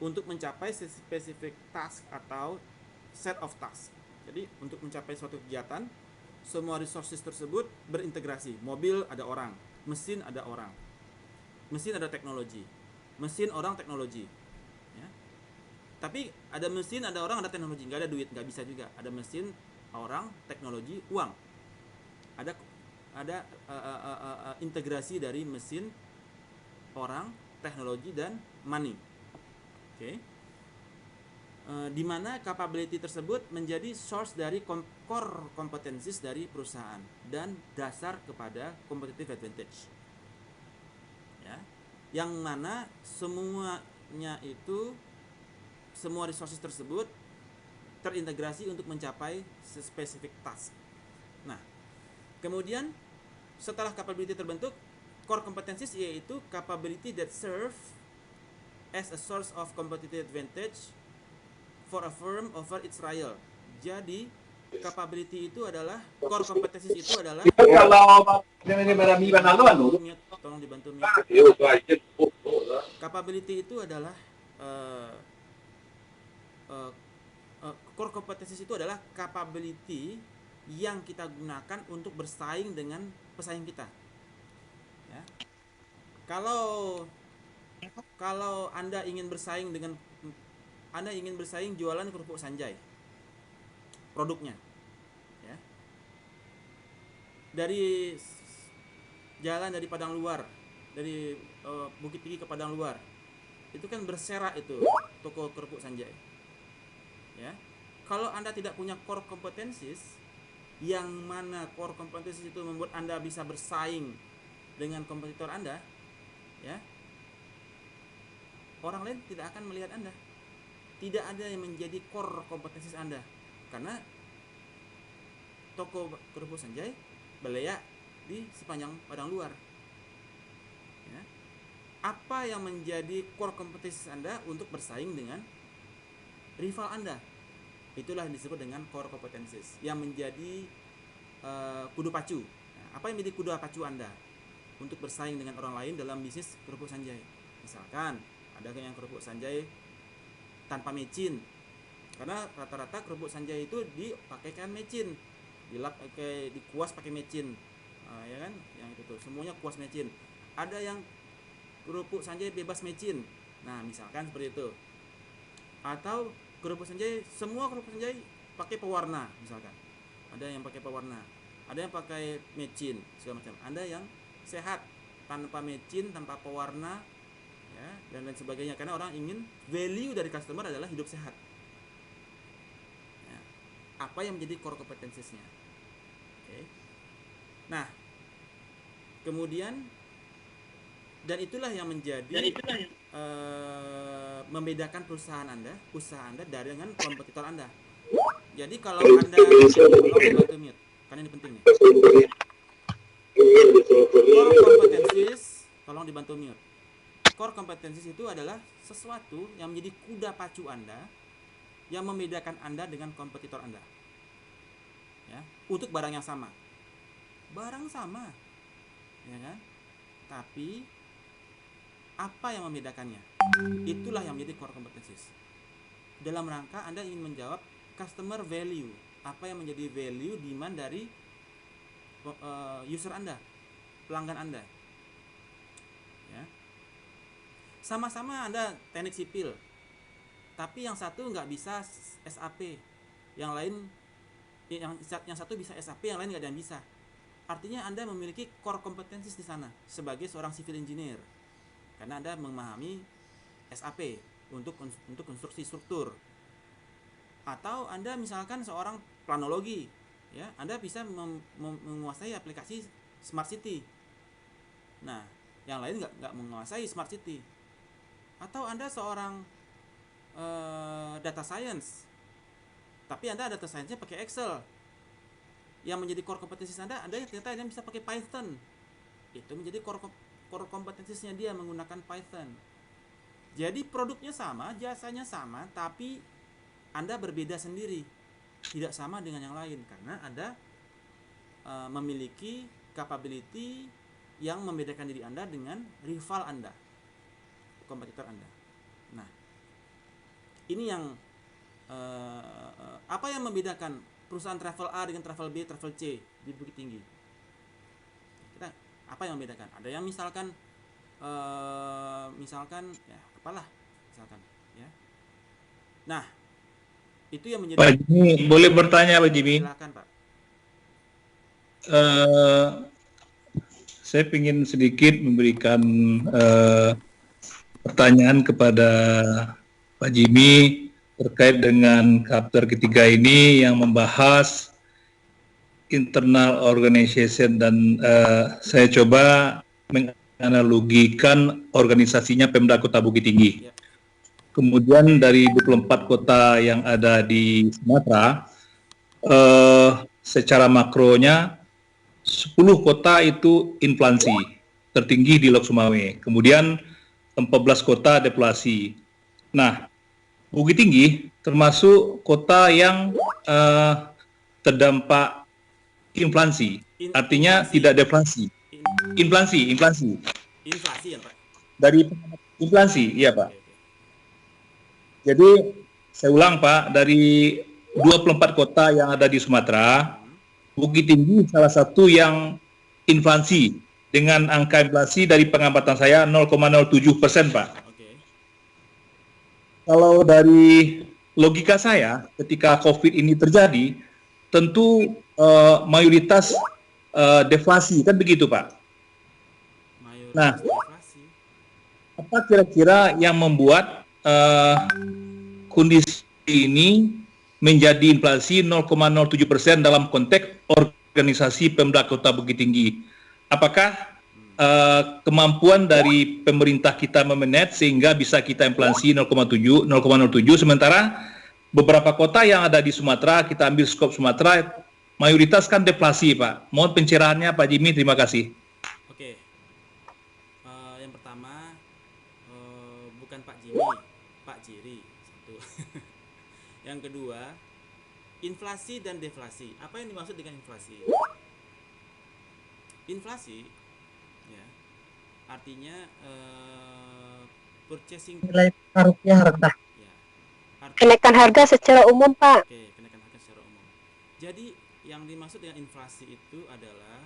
untuk mencapai specific task atau set of task. Jadi untuk mencapai suatu kegiatan, semua resources tersebut berintegrasi. Mobil ada orang, mesin ada orang, mesin ada teknologi, mesin orang teknologi, ya. Tapi ada mesin, ada orang, ada teknologi, nggak ada duit, nggak bisa juga. Ada mesin, orang, teknologi, uang. Ada integrasi dari mesin, orang, teknologi, dan money. Oke. Di mana capability tersebut menjadi source dari core competencies dari perusahaan dan dasar kepada competitive advantage. Ya. Yang mana semuanya itu, semua resources tersebut terintegrasi untuk mencapai spesifik task. Nah, kemudian setelah capability terbentuk, core competencies yaitu capability that serve as a source of competitive advantage for a firm over its rival. Jadi capability itu adalah, core competencies itu adalah, tolong dibantu mute. Capability itu adalah core competencies itu adalah capability yang kita gunakan untuk bersaing dengan pesaing kita. Ya. Kalau Anda ingin bersaing jualan kerupuk Sanjay, produknya, ya, dari jalan dari Padang Luar, dari Bukit Tinggi ke Padang Luar, itu kan berserak itu toko kerupuk Sanjay. Ya, kalau Anda tidak punya core competencies, yang mana core competencies itu membuat Anda bisa bersaing dengan kompetitor Anda, ya, orang lain tidak akan melihat Anda. Tidak ada yang menjadi core kompetensi Anda, karena toko kerupuk Sanjay berleak di sepanjang Padang Luar. Ya. Apa yang menjadi core kompetensi Anda untuk bersaing dengan rival Anda? Itulah yang disebut dengan core competencies, yang menjadi kudu pacu. Nah, apa yang menjadi kudu pacu Anda untuk bersaing dengan orang lain dalam bisnis kerupuk Sanjay? Misalkan ada yang kerupuk Sanjay tanpa mecin, karena rata-rata kerupuk Sanjay itu dipakaikan mecin, dikuas pakai mecin, ya kan? Yang itu tuh semuanya kuas mecin. Ada yang kerupuk Sanjay bebas mecin, nah misalkan seperti itu. Atau kerupuk Sanjay, semua kerupuk Sanjay pakai pewarna, misalkan. Ada yang pakai pewarna, ada yang pakai mecin, segala macam. Ada yang sehat tanpa mecin, tanpa pewarna, ya, dan lain sebagainya, karena orang ingin value dari customer adalah hidup sehat. Ya. Apa yang menjadi core competencies-nya? Okay. Nah, kemudian dan itulah yang menjadi membedakan usaha Anda dengan kompetitor Anda. Jadi kalau Anda bantu mute, karena ini penting nih. Core competencies, tolong dibantu mute. Core competencies itu adalah sesuatu yang menjadi kuda pacu Anda, yang membedakan Anda dengan kompetitor Anda. Ya, untuk barang yang sama. Barang sama. Ya kan? Tapi apa yang membedakannya? Itulah yang menjadi core competencies. Dalam rangka Anda ingin menjawab customer value. Apa yang menjadi value demand dari user Anda, pelanggan Anda. Ya. Sama-sama Anda teknik sipil, tapi yang satu nggak bisa SAP, yang lain yang satu bisa SAP, yang lain nggak ada yang bisa. Artinya Anda memiliki core competencies di sana sebagai seorang civil engineer, karena Anda memahami SAP untuk konstruksi struktur. Atau Anda misalkan seorang planologi, ya, Anda bisa menguasai aplikasi smart city. Nah, yang lain nggak menguasai smart city. Atau Anda seorang data science, tapi Anda data science-nya pakai Excel. Yang menjadi core kompetensi Anda ternyata yang bisa pakai Python. Itu menjadi core kompetensinya dia menggunakan Python. Jadi produknya sama, jasanya sama, tapi Anda berbeda sendiri, tidak sama dengan yang lain, karena Anda memiliki capability yang membedakan diri Anda dengan rival Anda, kompetitor Anda. Nah, ini yang apa yang membedakan perusahaan travel A dengan travel B, travel C di Bukit Tinggi? Apa yang membedakan? Ada yang misalkan ya apalah, misalkan, ya. Nah, itu yang menjadi. Pak Jimmy, boleh bertanya Pak Jimmy? Silakan Pak. Saya ingin sedikit memberikan pertanyaan kepada Pak Jimmy terkait dengan chapter ketiga ini yang membahas internal organization, dan saya coba menganalogikan organisasinya Pemda Kota Bukit Tinggi. Kemudian dari 24 kota yang ada di Sumatera, secara makronya 10 kota itu inflasi tertinggi di Lok Sumawe. Kemudian 14 kota deflasi. Nah, Bukit Tinggi termasuk kota yang terdampak inflasi, artinya tidak deflasi. Inflasi ya Pak? Dari inflasi, iya Pak. Jadi Saya ulang Pak, dari 24 kota yang ada di Sumatera, Bukit Tinggi salah satu yang inflasi dengan angka inflasi dari pengamatan saya 0,07% Pak. Oke. Kalau dari logika saya, ketika COVID ini terjadi, tentu mayoritas deflasi, kan begitu Pak? Mayoritas Nah, deflasi. apa kira-kira yang membuat kondisi ini menjadi inflasi 0,07% dalam konteks organisasi Pemda Kota Bukit Tinggi? Apakah kemampuan dari pemerintah kita memanage sehingga bisa kita inflasi 0,07, sementara beberapa kota yang ada di Sumatera, kita ambil skop Sumatera, mayoritas kan deflasi Pak. Mohon pencerahannya Pak Jimmy, terima kasih. Oke. Yang pertama, bukan Pak Jimmy, Pak Jiri. Satu. Yang kedua, inflasi dan deflasi. Apa yang dimaksud dengan inflasi? Inflasi, ya, artinya purchasing, Nilai taruhnya rendah. ya, Kenaikan harga secara umum, Pak. oke, kenaikan harga secara umum. Jadi yang dimaksud dengan inflasi itu adalah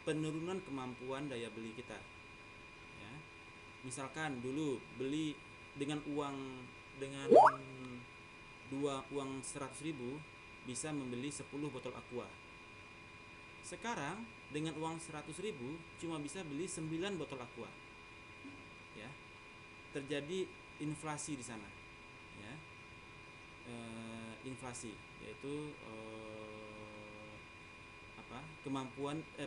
penurunan kemampuan daya beli kita. Ya. Misalkan dulu beli dengan uang 100.000 bisa membeli 10 botol Aqua. Sekarang dengan uang 100.000 cuma bisa beli 9 botol Aqua. Ya. Terjadi inflasi di sana. Ya. Inflasi yaitu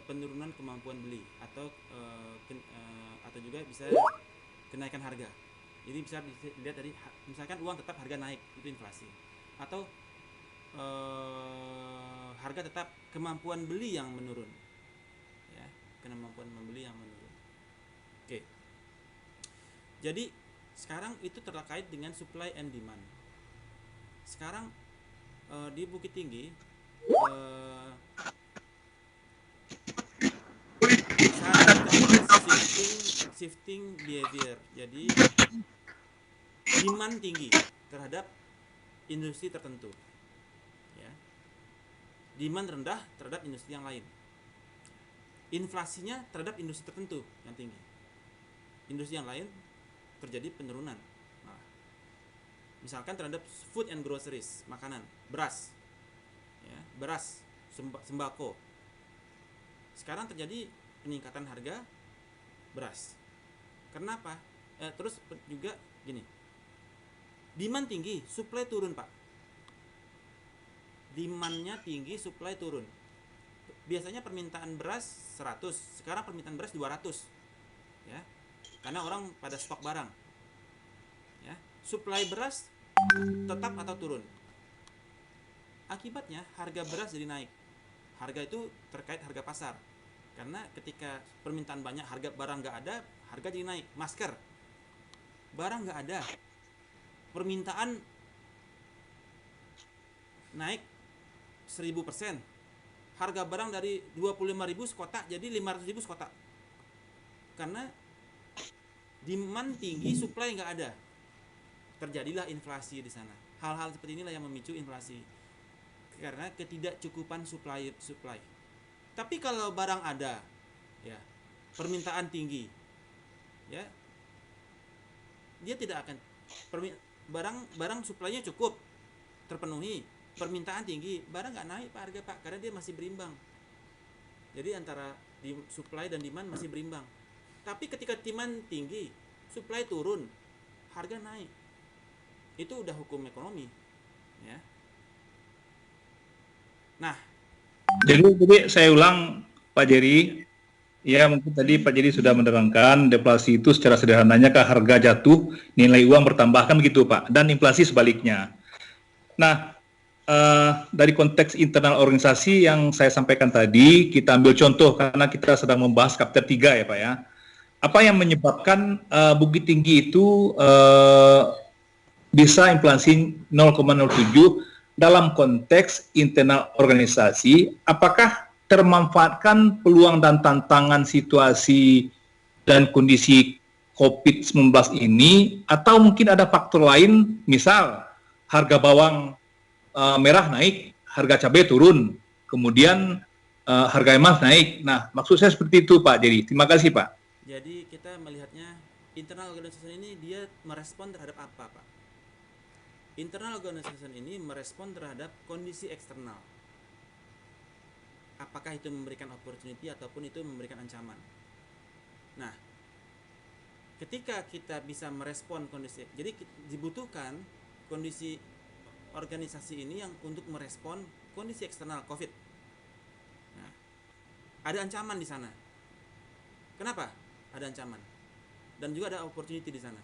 penurunan kemampuan beli atau atau juga bisa kenaikan harga. Jadi bisa dilihat dari misalkan uang tetap harga naik, itu inflasi. Atau harga tetap kemampuan beli yang menurun. Ya, kemampuan membeli yang menurun. Oke. Jadi sekarang itu terkait dengan supply and demand. Sekarang di Bukit Tinggi shifting behavior. Jadi demand tinggi terhadap industri tertentu. Ya. Demand rendah terhadap industri yang lain. Inflasinya terhadap industri tertentu yang tinggi. Industri yang lain terjadi penurunan. Nah, misalkan terhadap food and groceries, makanan, beras. Ya, beras, sembako. Sekarang terjadi peningkatan harga beras. Kenapa? Terus juga gini. Demand tinggi, supply turun, Pak. Demand-nya tinggi, supply turun. Biasanya permintaan beras 100, sekarang permintaan beras 200. Ya. Karena orang pada stok barang. Ya. Supply beras tetap atau turun. Akibatnya harga beras jadi naik. Harga itu terkait harga pasar. Karena ketika permintaan banyak, harga barang nggak ada, harga jadi naik. Masker, barang nggak ada, permintaan naik 1000%. Harga barang dari 25.000 sekotak jadi 500.000 sekotak. Karena demand tinggi, supply nggak ada. Terjadilah inflasi di sana. Hal-hal seperti inilah yang memicu inflasi. Karena ketidakcukupan supply. Tapi kalau barang ada, ya, permintaan tinggi, ya, dia tidak akan barang supply-nya cukup, terpenuhi, permintaan tinggi, barang nggak naik Pak harga Pak, karena dia masih berimbang. Jadi antara supply dan demand masih berimbang. Tapi ketika demand tinggi, supply turun, harga naik. Itu udah hukum ekonomi, ya. Nah, Jadi saya ulang Pak Jerry, ya mungkin tadi Pak Jerry sudah menerangkan deflasi itu secara sederhananya ke harga jatuh, nilai uang bertambah kan begitu Pak, dan inflasi sebaliknya. Nah, dari konteks internal organisasi yang saya sampaikan tadi, kita ambil contoh karena kita sedang membahas Kapter 3 ya Pak ya. Apa yang menyebabkan Bukit Tinggi itu bisa inflasi 0,07 dalam konteks internal organisasi? Apakah termanfaatkan peluang dan tantangan situasi dan kondisi COVID-19 ini, atau mungkin ada faktor lain, misal harga bawang merah naik, harga cabai turun, kemudian harga emas naik. Nah, maksud saya seperti itu Pak Jerry. Terima kasih Pak. Jadi kita melihatnya internal organization ini dia merespon terhadap apa, Pak? Internal organization ini merespon terhadap kondisi eksternal. Apakah itu memberikan opportunity ataupun itu memberikan ancaman. Nah, ketika kita bisa merespon kondisi, jadi dibutuhkan kondisi organisasi ini yang untuk merespon kondisi eksternal COVID. Nah, ada ancaman di sana. Kenapa? Ada ancaman. Dan juga ada opportunity di sana.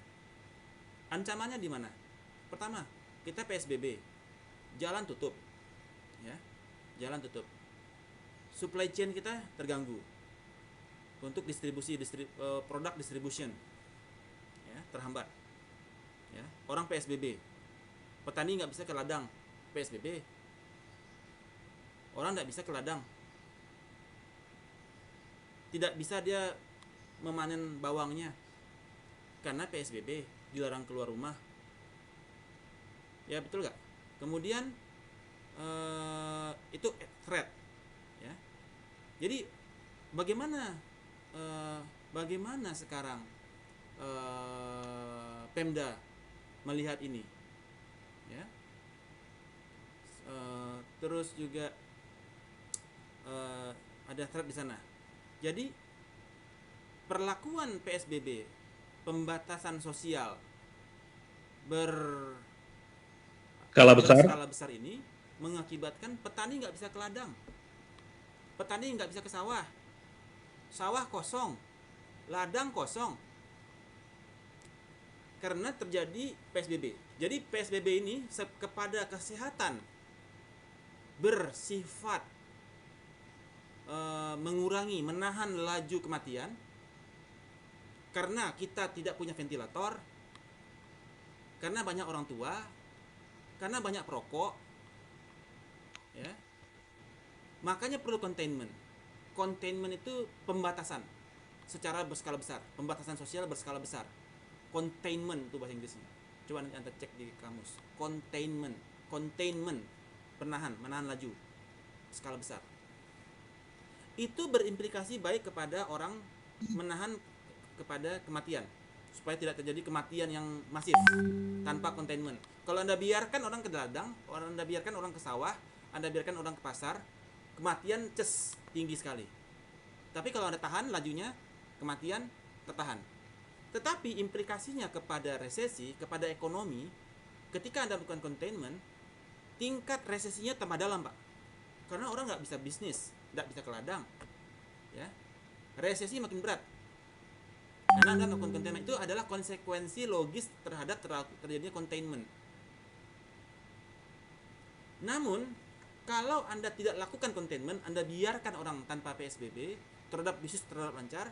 Ancamannya di mana? Pertama, kita PSBB, jalan tutup, ya, jalan tutup. Supply chain kita terganggu untuk produk distribution, ya, terhambat. Ya, orang PSBB, petani nggak bisa ke ladang, PSBB. Orang nggak bisa ke ladang, tidak bisa dia memanen bawangnya karena PSBB, dilarang keluar rumah. Ya betul nggak? Kemudian itu threat, ya. Jadi bagaimana sekarang Pemda melihat ini, ya. Terus juga ada threat di sana. Jadi perlakuan PSBB, pembatasan sosial berskala besar ini mengakibatkan petani nggak bisa ke ladang, petani nggak bisa ke sawah, sawah kosong, ladang kosong, karena terjadi PSBB. Jadi PSBB ini kepada kesehatan bersifat mengurangi, menahan laju kematian, karena kita tidak punya ventilator, karena banyak orang tua, karena banyak perokok, ya. Makanya perlu containment. Containment itu pembatasan secara berskala besar, pembatasan sosial berskala besar. Containment itu bahasa Inggrisnya. Coba nanti Anda cek di kamus. Containment, menahan laju skala besar. Itu berimplikasi baik kepada orang, menahan kepada kematian, supaya tidak terjadi kematian yang masif tanpa containment. Kalau Anda biarkan orang ke ladang, Anda biarkan orang ke sawah, Anda biarkan orang ke pasar, kematian tinggi sekali. Tapi kalau Anda tahan lajunya, kematian tertahan. Tetapi implikasinya kepada resesi, kepada ekonomi, ketika Anda melakukan containment, tingkat resesinya tambah dalam, Pak. Karena orang nggak bisa bisnis, nggak bisa ke ladang, ya. Resesi makin berat. Karena Anda melakukan containment, itu adalah konsekuensi logis terhadap terjadinya containment. Namun, kalau Anda tidak lakukan containment, Anda biarkan orang tanpa PSBB, terhadap bisnis terhadap lancar,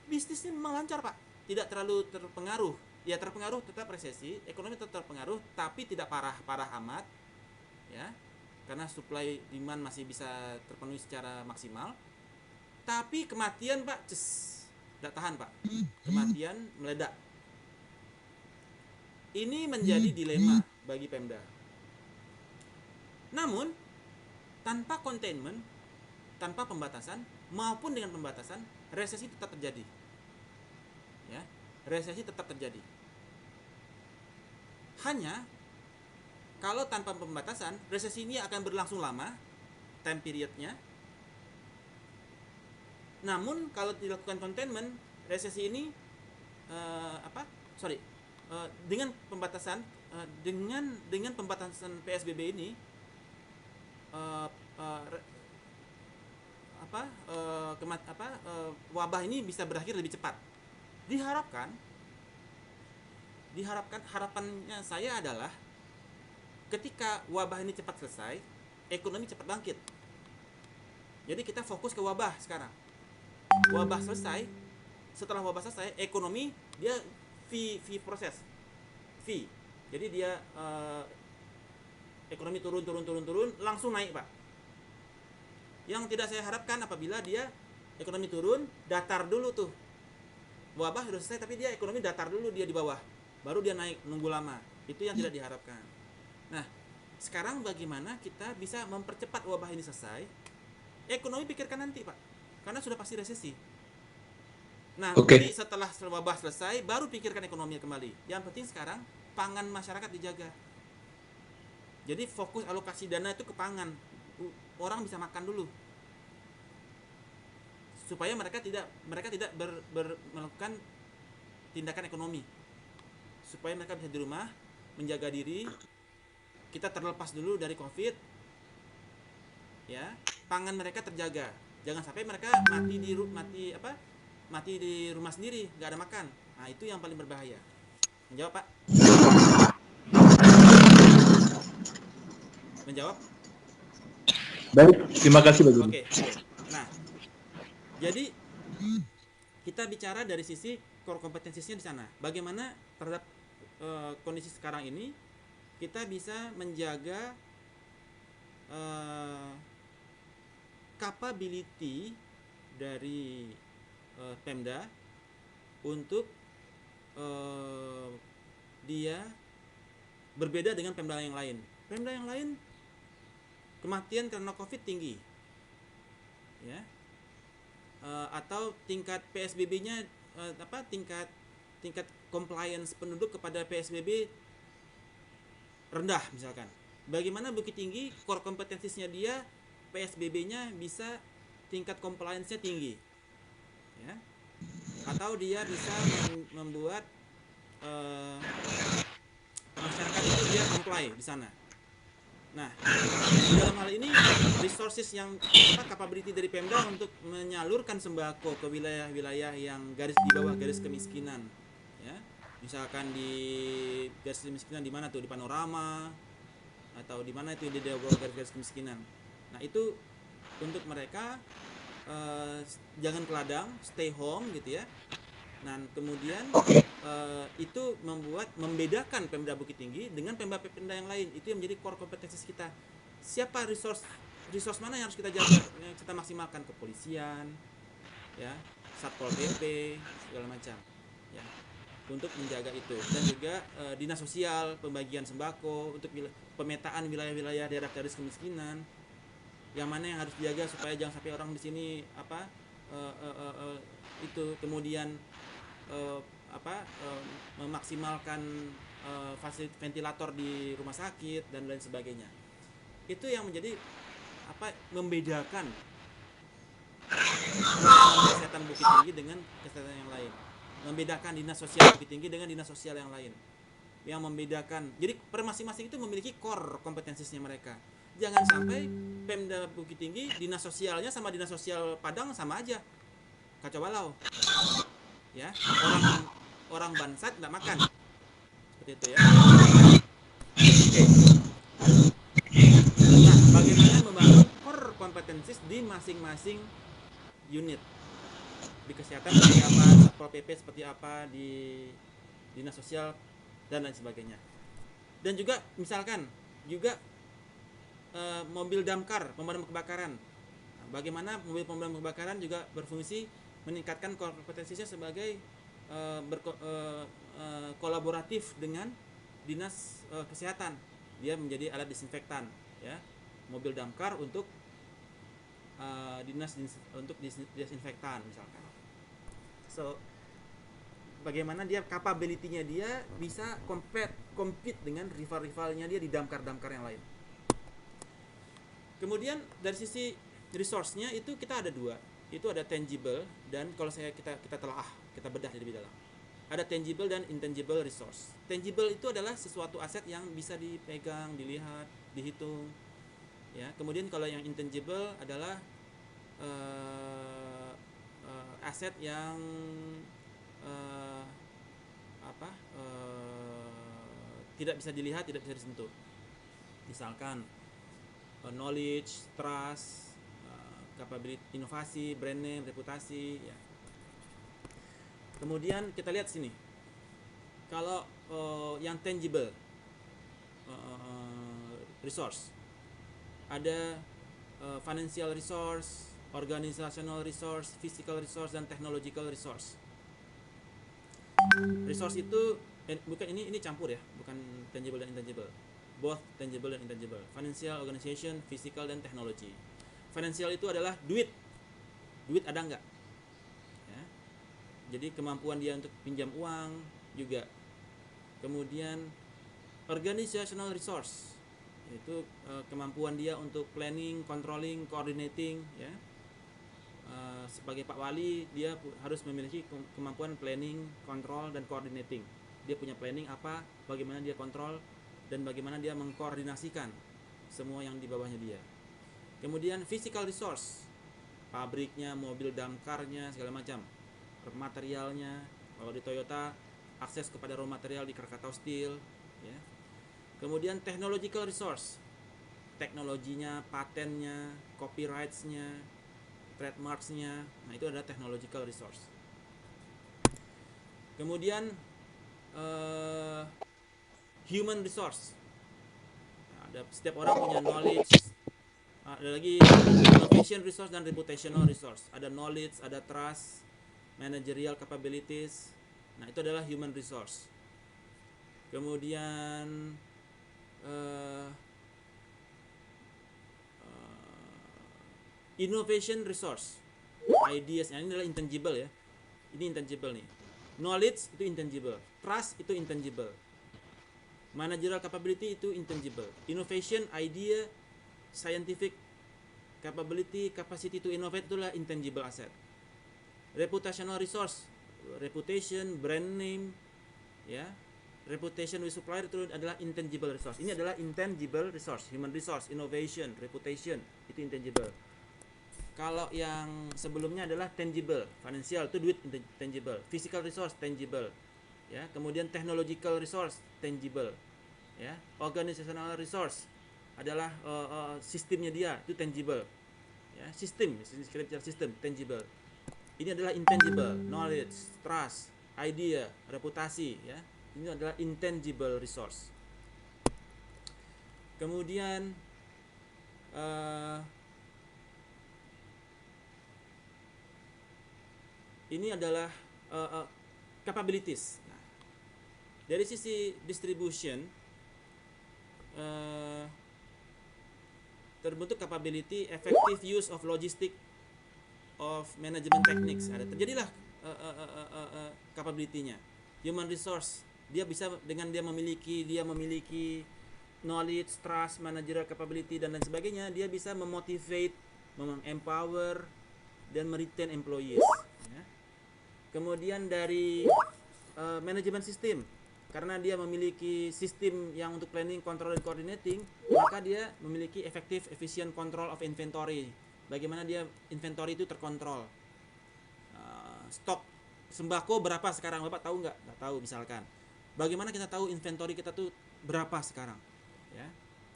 bisnisnya memang lancar, Pak. Tidak terlalu terpengaruh. Ya terpengaruh, tetap resesi, ekonomi tetap terpengaruh, tapi tidak parah amat, ya. Karena supply demand masih bisa terpenuhi secara maksimal. Tapi kematian, Pak, tidak tahan, Pak. Kematian meledak. Ini menjadi dilema bagi Pemda. Namun, tanpa containment, tanpa pembatasan, maupun dengan pembatasan, resesi tetap terjadi. Ya, resesi tetap terjadi. Hanya, kalau tanpa pembatasan, resesi ini akan berlangsung lama, time periodnya. Namun, kalau dilakukan containment, resesi ini dengan pembatasan dengan pembatasan PSBB ini wabah ini bisa berakhir lebih cepat. Harapannya saya adalah ketika wabah ini cepat selesai, ekonomi cepat bangkit. Jadi kita fokus ke wabah sekarang. Wabah selesai, setelah wabah selesai, ekonomi dia V proses. V. Jadi dia ekonomi turun, langsung naik, Pak. Yang tidak saya harapkan apabila dia ekonomi turun, datar dulu tuh. Wabah sudah selesai, tapi dia ekonomi datar dulu, dia di bawah. Baru dia naik, nunggu lama. Itu yang tidak diharapkan. Nah, sekarang bagaimana kita bisa mempercepat wabah ini selesai? Ekonomi pikirkan nanti, Pak, karena sudah pasti resesi. Nah, Oke. nanti setelah wabah selesai baru pikirkan ekonomi kembali. Yang penting sekarang pangan masyarakat dijaga. Jadi fokus alokasi dana itu ke pangan. Orang bisa makan dulu. Supaya mereka tidak melakukan tindakan ekonomi. Supaya mereka bisa di rumah menjaga diri. Kita terlepas dulu dari Covid. Ya, pangan mereka terjaga. Jangan sampai mereka mati di rumah sendiri, nggak ada makan. Nah, itu yang paling berbahaya. Menjawab, Pak? Menjawab? Baik, terima kasih Pak Guru. Oke. Nah, jadi kita bicara dari sisi core kompetensinya di sana. Bagaimana terhadap kondisi sekarang ini kita bisa menjaga capability dari Pemda untuk dia berbeda dengan Pemda yang lain. Pemda yang lain kematian karena Covid tinggi, ya, atau tingkat PSBB-nya tingkat compliance penduduk kepada PSBB rendah misalkan. Bagaimana Bukit Tinggi core kompetensinya dia PSBB-nya bisa tingkat compliance-nya tinggi, ya, atau dia bisa membuat masyarakat itu dia comply di sana. Nah, dalam hal ini resources yang capability dari Pemda untuk menyalurkan sembako ke wilayah-wilayah yang garis di bawah garis kemiskinan, ya, misalkan di garis kemiskinan di mana tuh, di Panorama atau di mana itu di bawah garis kemiskinan. Nah, itu untuk mereka jangan ke ladang, stay home gitu ya. Nah, kemudian itu membedakan Pemda Bukit Tinggi dengan Pemda yang lain. Itu yang menjadi core kompetensi kita. Siapa resource mana yang harus kita jaga, yang kita maksimalkan? Kepolisian, ya, Satpol PP, segala macam, ya, untuk menjaga itu. Dan juga dinas sosial, pembagian sembako, untuk pemetaan wilayah-wilayah daerah garis kemiskinan. Yang mana yang harus dijaga supaya jangan sampai orang di sini itu kemudian memaksimalkan fasilitas ventilator di rumah sakit dan lain sebagainya. Itu yang menjadi membedakan kesehatan Bukit Tinggi dengan kesehatan yang lain, membedakan dinas sosial Bukit Tinggi dengan dinas sosial yang lain, yang membedakan. Jadi per masing-masing itu memiliki core kompetensinya mereka. Jangan sampai Pemda Bukit Tinggi dinas sosialnya sama dinas sosial Padang sama aja, kacau balau, ya, orang Bansat nggak makan, seperti itu ya. Oke. Nah, bagaimana membangun core kompetensi di masing-masing unit, di kesehatan seperti apa, Satpol PP seperti apa, di dinas sosial dan lain sebagainya. Dan juga misalkan juga mobil damkar, pemadam kebakaran. Nah, bagaimana mobil pemadam kebakaran juga berfungsi meningkatkan kompetensinya sebagai kolaboratif dengan dinas kesehatan. Dia menjadi alat disinfektan, ya, mobil damkar untuk disinfektan misalkan. So, bagaimana dia capability-nya dia bisa compete dengan rival-rivalnya dia di damkar-damkar yang lain. Kemudian dari sisi resource-nya itu kita ada dua. Itu ada tangible dan kalau kita telah kita bedah lebih dalam. Ada tangible dan intangible resource. Tangible itu adalah sesuatu aset yang bisa dipegang, dilihat, dihitung. Ya, kemudian kalau yang intangible adalah aset yang tidak bisa dilihat, tidak bisa disentuh. Misalkan knowledge, trust, capability, inovasi, brand name, reputasi, ya. Kemudian kita lihat sini. Kalau yang tangible resource, ada financial resource, organizational resource, physical resource, dan technological resource. Resource itu bukan ini campur ya, bukan tangible dan intangible. Both tangible dan intangible. Financial, organization, physical dan teknologi. Financial itu adalah duit. Duit ada nggak? Ya. Jadi kemampuan dia untuk pinjam uang juga. Kemudian organizational resource, yaitu kemampuan dia untuk planning, controlling, coordinating, ya. Sebagai Pak Wali dia harus memiliki kemampuan planning, control dan coordinating. Dia punya planning apa, bagaimana dia kontrol dan bagaimana dia mengkoordinasikan semua yang di bawahnya dia. Kemudian physical resource, pabriknya, mobil damkarnya, segala macam, materialnya. Kalau di Toyota akses kepada raw material di Krakatau Steel, ya. Kemudian technological resource, teknologinya, patennya, copyrights-nya, trademarks-nya. Nah, itu adalah technological resource. Kemudian human resource. Nah, setiap orang punya knowledge. Ada lagi innovation resource dan reputational resource. Ada knowledge, ada trust, managerial capabilities. Nah, itu adalah human resource. Kemudian innovation resource, ideas. Nah, ini adalah intangible ya. Ini intangible nih. Knowledge itu intangible, trust itu intangible, managerial capability itu intangible, innovation, idea, scientific capability, capacity to innovate itulah intangible asset. Reputational resource, reputation, brand name, ya, reputation with supplier itu adalah intangible resource. Ini adalah intangible resource, human resource, innovation, reputation itu intangible. Kalau yang sebelumnya adalah tangible, financial itu duit tangible, physical resource tangible, ya. Kemudian technological resource tangible, ya. Organizational resource adalah sistemnya dia itu tangible, ya. Sistem tangible. Ini adalah intangible, knowledge, trust, idea, reputasi, ya. Ini adalah intangible resource. Kemudian ini adalah capabilities. Nah, dari sisi distribution terbentuk capability, effective use of logistic of management techniques. Ada terjadilah capability-nya. Human resource, dia bisa dengan dia memiliki knowledge, trust, managerial capability dan lain sebagainya, dia bisa memotivate, empower dan meretain employees. Ya. Kemudian dari manajemen sistem, karena dia memiliki sistem yang untuk planning, control, dan coordinating, maka dia memiliki effective, efficient control of inventory. Bagaimana dia inventory itu terkontrol. Stok sembako berapa sekarang, Bapak tahu nggak? Nggak tahu misalkan. Bagaimana kita tahu inventory kita tuh berapa sekarang? Ya,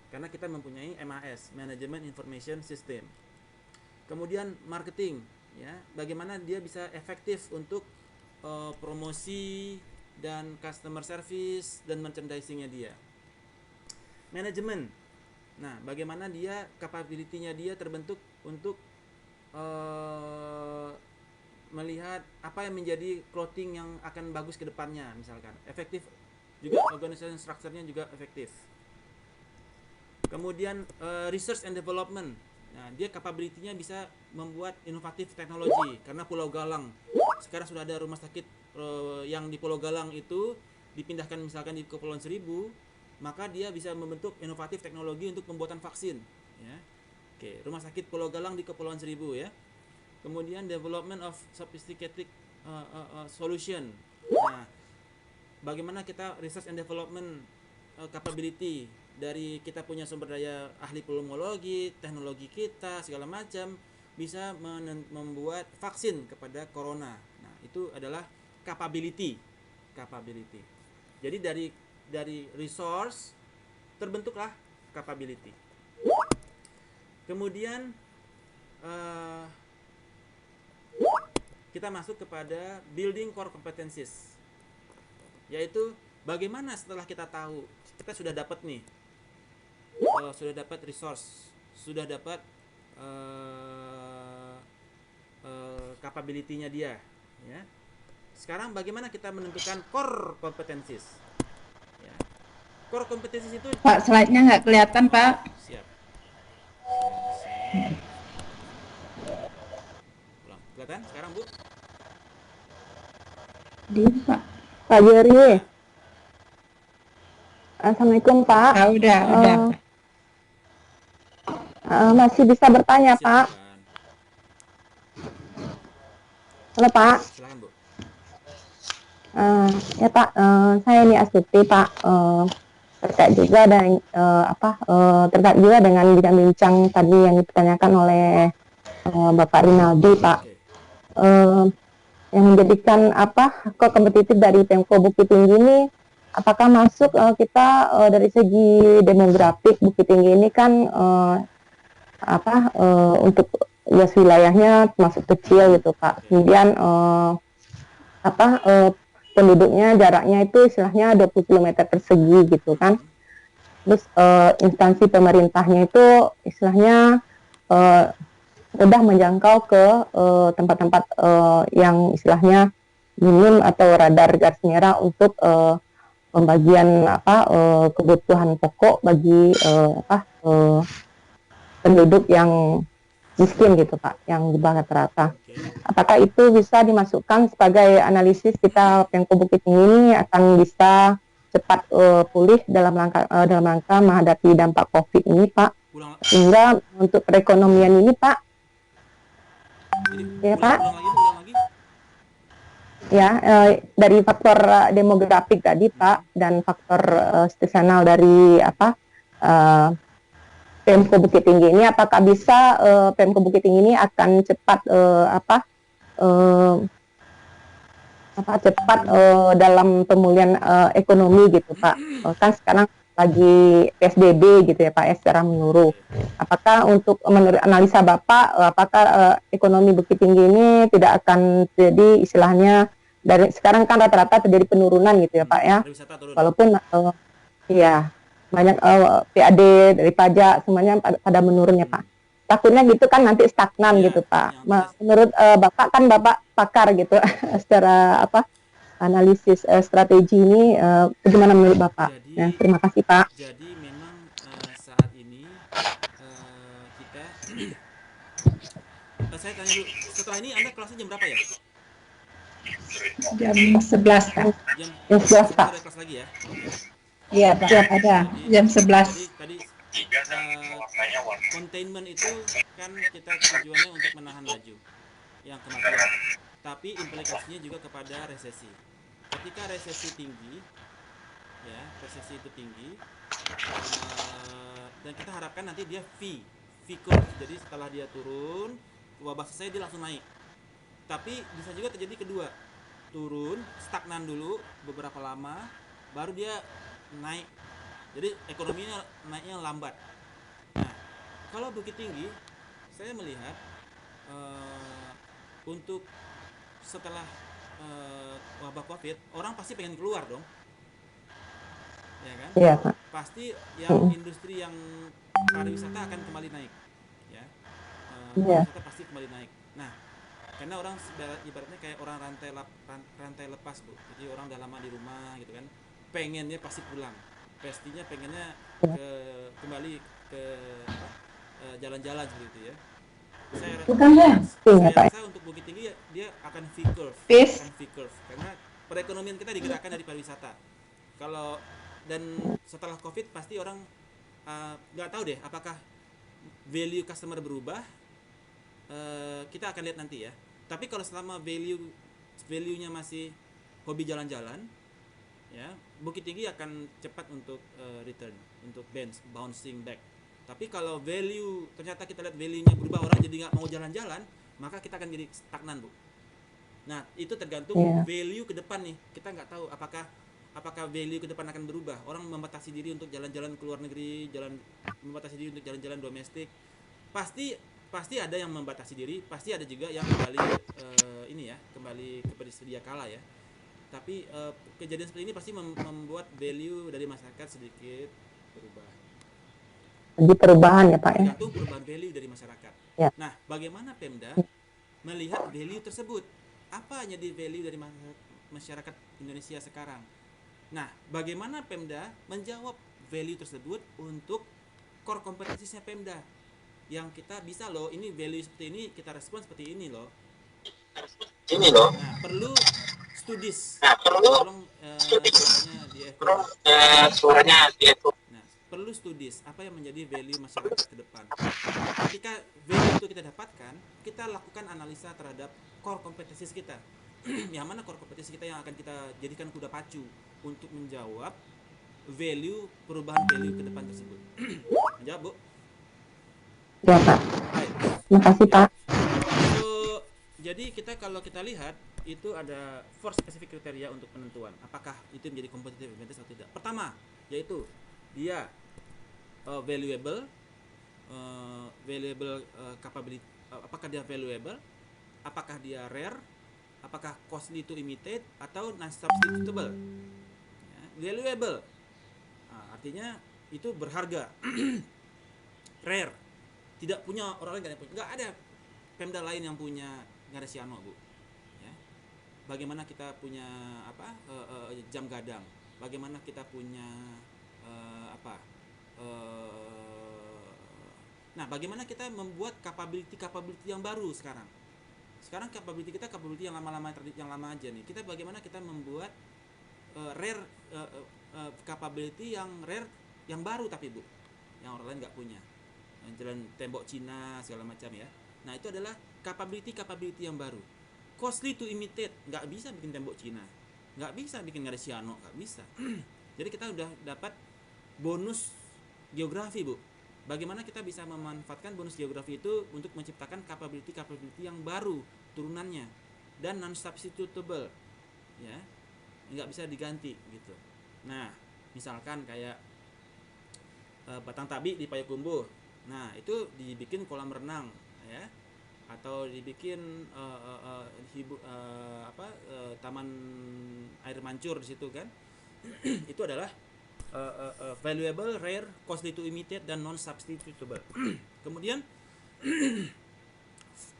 karena kita mempunyai MIS, Management Information System. Kemudian marketing, ya, bagaimana dia bisa efektif untuk promosi dan customer service dan merchandisingnya dia. Manajemen, nah bagaimana dia capability-nya dia terbentuk untuk melihat apa yang menjadi clothing yang akan bagus ke depannya, misalkan efektif juga, organization structure-nya juga efektif. Kemudian research and development. Nah, dia capability-nya bisa membuat inovatif teknologi, karena Pulau Galang sekarang sudah ada rumah sakit yang di Pulau Galang itu dipindahkan misalkan di Kepulauan Seribu, maka dia bisa membentuk inovatif teknologi untuk pembuatan vaksin, ya. Oke, rumah sakit Pulau Galang di Kepulauan Seribu, ya. Kemudian development of sophisticated solution. Nah, bagaimana kita research and development capability dari kita punya sumber daya ahli pulmologi, teknologi kita segala macam bisa membuat vaksin kepada corona. Nah, itu adalah capability. Jadi dari resource terbentuklah capability. Kemudian kita masuk kepada building core competencies, yaitu bagaimana setelah kita tahu, kita sudah dapat nih, sudah dapat resource, sudah dapat capability-nya dia, ya. Sekarang bagaimana kita menentukan core competencies? Ya. Core competencies itu Pak, slide-nya nggak kelihatan, Pak. siap. Ulang. Kelihatan sekarang, Bu? Di, Pak. Pak Jerry. Ya. Assalamualaikum Pak. Ah, udah. Masih bisa bertanya Pak? Silakan. Halo Pak. Silakan, Bu. Ya Pak, saya ini Astuti Pak. Terkait juga terkait juga dengan bincang-bincang tadi yang ditanyakan oleh Bapak Rinaldi Pak. Yang menjadikan core kompetitif dari Pemko Bukit Tinggi ini, apakah masuk kita dari segi demografik Bukit Tinggi ini kan untuk luas wilayahnya termasuk kecil gitu Pak. Kemudian penduduknya jaraknya itu istilahnya 20 km persegi gitu kan. Terus instansi pemerintahnya itu istilahnya mudah menjangkau ke tempat-tempat yang istilahnya minim atau radar garis merah untuk pembagian kebutuhan pokok bagi penduduk yang miskin gitu Pak, yang di bawah rata-rata. Apakah itu bisa dimasukkan sebagai analisis kita Pemko Bukit Tinggi ini akan bisa cepat pulih dalam rangka menghadapi dampak COVID ini Pak? Sehingga untuk perekonomian ini Pak, ya Pak, ya dari faktor demografik tadi Pak dan faktor seasonal dari Pemko Bukit Tinggi ini, apakah bisa Pemko Bukit Tinggi ini akan cepat dalam pemulihan ekonomi gitu Pak? Kan sekarang lagi PSBB gitu ya Pak, secara menurun. Apakah untuk menurut analisa Bapak, apakah ekonomi Bukit Tinggi ini tidak akan jadi istilahnya dari sekarang kan rata-rata terjadi penurunan gitu ya Pak ya? Walaupun iya banyak PAD dari pajak semuanya pada menurun ya Pak. Takutnya gitu kan nanti stagnan gitu Pak. Menurut Bapak kan Bapak pakar gitu secara analisis strategi ini, bagaimana menurut Bapak? Jadi, Terima kasih Pak. Jadi memang saat ini kita saya tanya dulu, setelah ini Anda kelasnya jam berapa ya? Jam 11, Pak. Jam 11 Pak. ada kelas lagi ya? Iya, Pak, ada. Jam 11. Tadi containment itu kan kita tujuannya untuk menahan laju yang kematian, tapi implikasinya juga kepada resesi. Ketika resesi tinggi, ya resesi itu tinggi, dan kita harapkan nanti dia V curve, jadi setelah dia turun, wabah selesai dia langsung naik. Tapi bisa juga terjadi kedua, turun, stagnan dulu beberapa lama, baru dia naik. Jadi ekonominya naiknya lambat. Nah, kalau Bukit Tinggi, saya melihat untuk setelah wabah COVID, orang pasti pengen keluar dong, ya kan? Iya Pak. Pasti yang industri yang pariwisata akan kembali naik, ya. Pariwisata pasti kembali naik. Nah, karena orang ibaratnya kayak orang rantai lepas Bu. Jadi orang udah lama di rumah gitu kan, pengennya pasti pulang. Pastinya pengennya kembali ke jalan-jalan seperti itu ya. Saya rasa untuk Bukit Tinggi dia akan V curve, karena perekonomian kita digerakkan dari pariwisata. Kalau dan setelah COVID pasti orang nggak tahu deh apakah value customer berubah, kita akan lihat nanti ya. Tapi kalau selama value-nya masih hobi jalan-jalan, ya Bukit Tinggi akan cepat untuk return, untuk bouncing back. Tapi kalau ternyata kita lihat value-nya berubah, orang jadi nggak mau jalan-jalan, maka kita akan jadi stagnan Bu. Nah itu tergantung value ke depan nih. Kita nggak tahu apakah value ke depan akan berubah. Orang membatasi diri untuk jalan-jalan ke luar negeri, membatasi diri untuk jalan-jalan domestik. Pasti ada yang membatasi diri, pasti ada juga yang kembali kembali kepada sedia kala ya. Tapi kejadian seperti ini pasti membuat value dari masyarakat sedikit berubah. Jadi perubahan ya Pak ya. Tergantung perubahan value dari masyarakat. Ya. Nah, bagaimana Pemda melihat value tersebut? apa yang jadi value dari masyarakat Indonesia sekarang. Nah, bagaimana Pemda menjawab value tersebut untuk core kompetensinya Pemda, yang kita bisa loh, ini value seperti ini kita respon seperti ini loh. Nah, perlu studies. Tolong suaranya di echo. Nah, perlu studies apa yang menjadi value masyarakat ke depan. Ketika value itu kita dapatkan, kita lakukan analisa terhadap core kompetensi kita. Yang mana core kompetensi kita yang akan kita jadikan kuda pacu untuk menjawab perubahan value ke depan tersebut. Menjawab, Bu? Ya, Pak. Baik. Terima kasih, Pak. So, jadi kalau kita lihat itu ada 4 spesifik kriteria untuk penentuan apakah itu menjadi competitive advantage atau tidak. Pertama, yaitu dia valuable capability, apakah dia valuable, apakah dia rare, apakah costly to imitate, atau non-substitutable. Ya, valuable, artinya itu berharga. Rare, tidak punya, orang lain nggak ada Pemda lain yang punya, nggak ada Siano, Bu. Ya. Bagaimana kita punya jam gadang, bagaimana kita punya nah, bagaimana kita membuat capability yang baru sekarang capability kita yang lama aja nih. Kita bagaimana kita membuat rare capability yang rare yang baru, tapi Bu, yang orang lain nggak punya, jalan tembok Cina segala macam ya. Nah, itu adalah capability yang baru. Costly to imitate, nggak bisa bikin tembok Cina, nggak bisa bikin Garciano, nggak bisa. Jadi kita udah dapat bonus geografi, Bu. Bagaimana kita bisa memanfaatkan bonus geografi itu untuk menciptakan capability yang baru turunannya, dan non substitutable, ya, nggak bisa diganti gitu. Nah, misalkan kayak batang tabi di Payakumbuh, nah itu dibikin kolam renang, ya, atau dibikin taman air mancur di situ kan. Itu adalah valuable, rare, costly to imitate, dan non-substitutable. Kemudian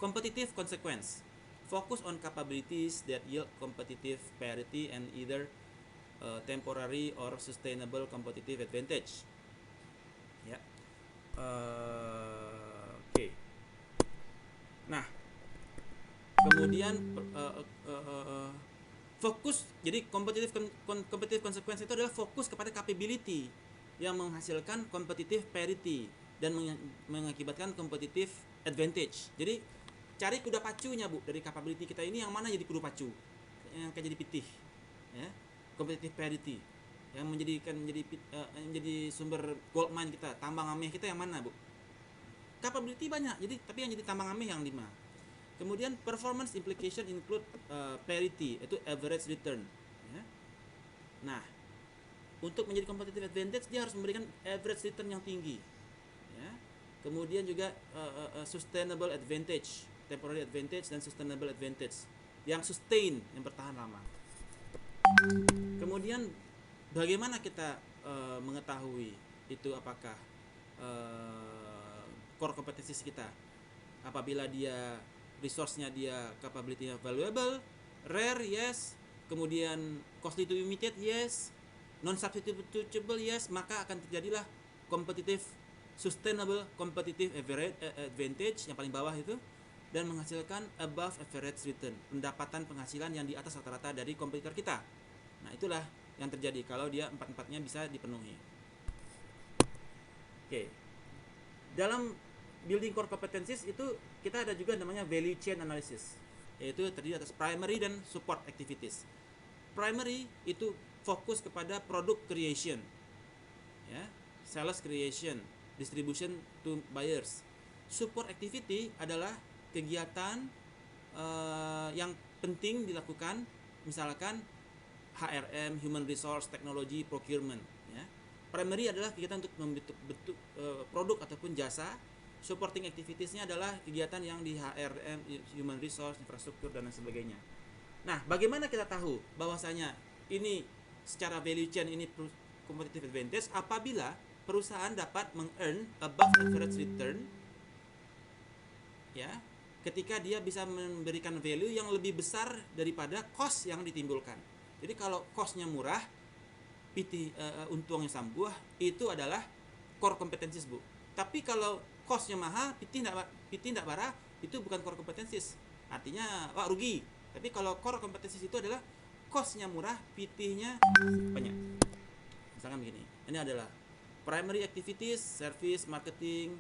competitive consequence, focus on capabilities that yield competitive parity and either temporary or sustainable competitive advantage. Ya, oke. Nah, kemudian fokus, jadi competitive consequence itu adalah fokus kepada capability yang menghasilkan competitive parity dan mengakibatkan competitive advantage. Jadi cari kuda pacunya, Bu, dari capability kita ini, yang mana jadi kuda pacu, yang akan jadi pitih, ya, competitive parity yang menjadi sumber gold mine kita, tambang ameh kita yang mana, Bu? Capability banyak, tapi yang jadi tambang ameh yang 5. Kemudian performance implication include parity, itu average return. Ya. Nah, untuk menjadi competitive advantage dia harus memberikan average return yang tinggi. Ya. Kemudian juga sustainable advantage, temporary advantage, dan sustainable advantage yang sustain, yang bertahan lama. Kemudian bagaimana kita mengetahui itu apakah core kompetensi kita? Apabila dia resource-nya, dia capability-nya valuable, rare, yes, kemudian costly to imitate, yes, non-substitutable, yes, maka akan terjadilah competitive, sustainable competitive advantage yang paling bawah itu, dan menghasilkan above average return, pendapatan penghasilan yang di atas rata-rata dari kompetitor kita. Nah, itulah yang terjadi kalau dia 4-4-nya bisa dipenuhi. Oke. Dalam building core competencies itu kita ada juga namanya value chain analysis, yaitu terdiri atas primary dan support activities. Primary itu fokus kepada product creation, ya, sales creation, distribution to buyers. Support activity adalah kegiatan yang penting dilakukan, misalkan HRM, human resource, technology, procurement. Ya. Primary adalah kegiatan untuk membentuk produk ataupun jasa. Supporting activities-nya adalah kegiatan yang di HRM, human resource, infrastruktur, dan lain sebagainya. Nah, bagaimana kita tahu bahwasanya ini secara value chain ini competitive advantage? Apabila perusahaan dapat meng-earn above average return, ya, ketika dia bisa memberikan value yang lebih besar daripada cost yang ditimbulkan. Jadi kalau costnya murah, untungnya sambuh, itu adalah core competencies, Bu. Tapi kalau costnya mahal, piti tidak barah, itu bukan core competencies. Artinya rugi. Tapi kalau core competencies itu adalah costnya murah, pitihnya banyak. Misalkan begini, ini adalah primary activities, service, marketing,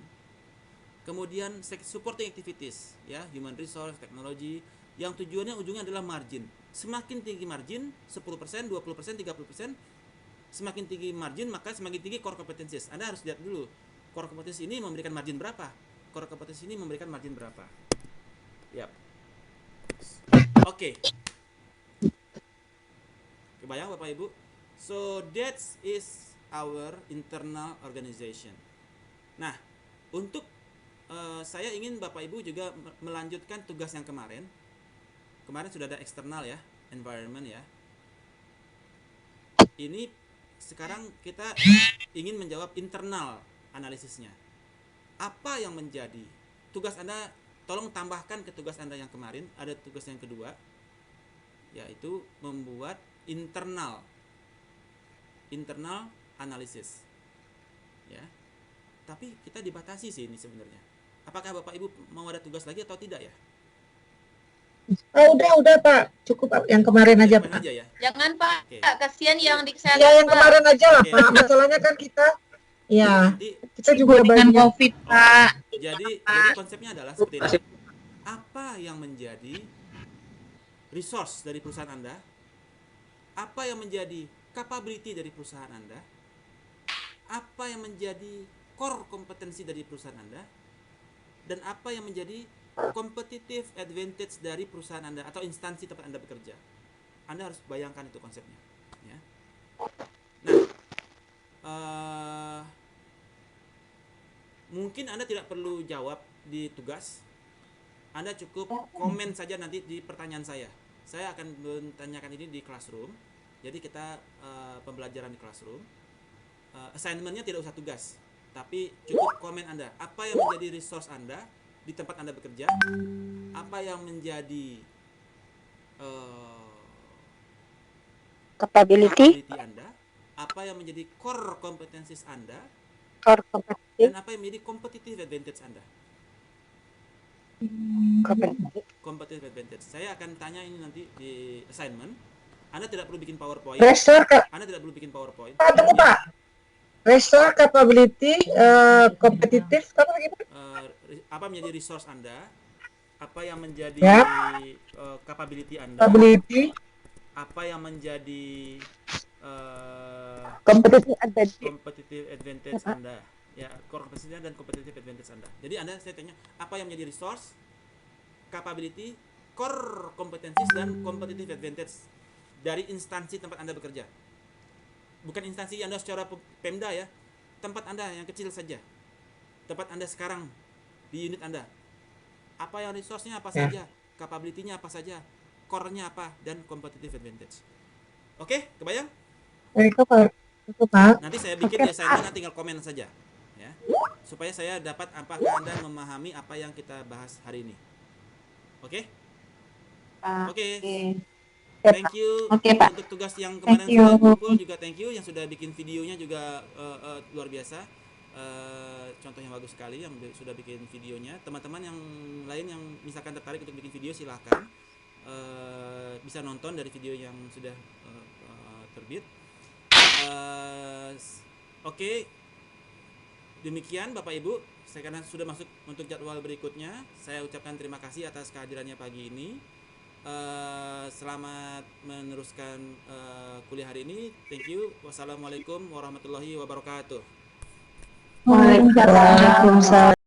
kemudian supporting activities, ya, human resource, teknologi, yang tujuannya ujungnya adalah margin. Semakin tinggi margin, 10%, 20%, 30%, semakin tinggi margin maka semakin tinggi core competencies. Anda harus lihat dulu, core competencies ini memberikan margin berapa? Core competencies ini memberikan margin berapa? Yap. Oke. Kebayang Bapak Ibu? So that is our internal organization. Nah, untuk saya ingin Bapak Ibu juga melanjutkan tugas yang kemarin. Kemarin sudah ada eksternal ya, environment ya. Ini sekarang kita ingin menjawab internal analisisnya. Apa yang menjadi tugas Anda? Tolong tambahkan ke tugas Anda yang kemarin. Ada tugas yang kedua, yaitu membuat internal analisis. Ya. Tapi kita dibatasi sih ini sebenarnya. Apakah Bapak Ibu mau ada tugas lagi atau tidak ya? Oh, udah Pak. Cukup Pak. Yang kemarin aja Pak. Aja ya. Jangan Pak, Oke. kasihan yang di kesehatan. Ya, yang Pak. kemarin aja lah Oke. Pak. Masalahnya kan kita, ya, Nanti, kita juga Dengan banyak. COVID, Pak. jadi konsepnya adalah seperti ini. Apa yang menjadi resource dari perusahaan Anda? Apa yang menjadi capability dari perusahaan Anda? Apa yang menjadi core kompetensi dari perusahaan Anda? Dan apa yang menjadi competitive advantage dari perusahaan Anda atau instansi tempat Anda bekerja? Anda harus bayangkan itu konsepnya. Ya. Nah, mungkin Anda tidak perlu jawab di tugas. Anda cukup komen saja nanti di pertanyaan saya. Saya akan menanyakan ini di classroom. Jadi kita pembelajaran di classroom. Assignment-nya tidak usah tugas, tapi cukup komen Anda. Apa yang menjadi resource Anda di tempat Anda bekerja? Apa yang menjadi Capability, Anda? Apa yang menjadi core competencies Anda? core competency, Dan apa yang menjadi competitive advantage Anda? competency. Competitive advantage. Saya akan tanya ini nanti di assignment. Anda tidak perlu bikin PowerPoint. Restore Anda tidak perlu bikin PowerPoint. Pak, tunggu Pak. Restore capability, kompetitif, apa lagi Pak? Apa menjadi resource Anda? Apa yang menjadi Ya. capability Anda? Capability, Apa yang menjadi Competitive advantage. competitive advantage Anda? Ya, core competency dan competitive advantage Anda. Jadi saya tanya, apa yang menjadi resource, capability, core competencies dan competitive advantage dari instansi tempat Anda bekerja. Bukan instansi Anda secara Pemda ya, tempat Anda yang kecil saja. Tempat Anda sekarang di unit Anda. Apa yang resource-nya apa saja, capability-nya apa saja, core-nya apa, dan competitive advantage. Oke, kebayang? itu Pak. Nanti saya bikin assignment, tinggal komen saja ya. Supaya saya dapat apakah Anda memahami apa yang kita bahas hari ini. Oke? Oke. Thank you. Oke, Pak. Untuk tugas yang kemarin Thank you. sudah kumpul juga thank you, yang sudah bikin videonya juga luar biasa. Contoh yang bagus sekali yang sudah bikin videonya. Teman-teman yang lain yang misalkan tertarik untuk bikin video silahkan bisa nonton dari video yang sudah terbit. Oke. Demikian Bapak Ibu, saya karena sudah masuk untuk jadwal berikutnya. Saya ucapkan terima kasih atas kehadirannya pagi ini. Selamat meneruskan kuliah hari ini. Thank you. Wassalamualaikum warahmatullahi wabarakatuh. Waalaikumsalam.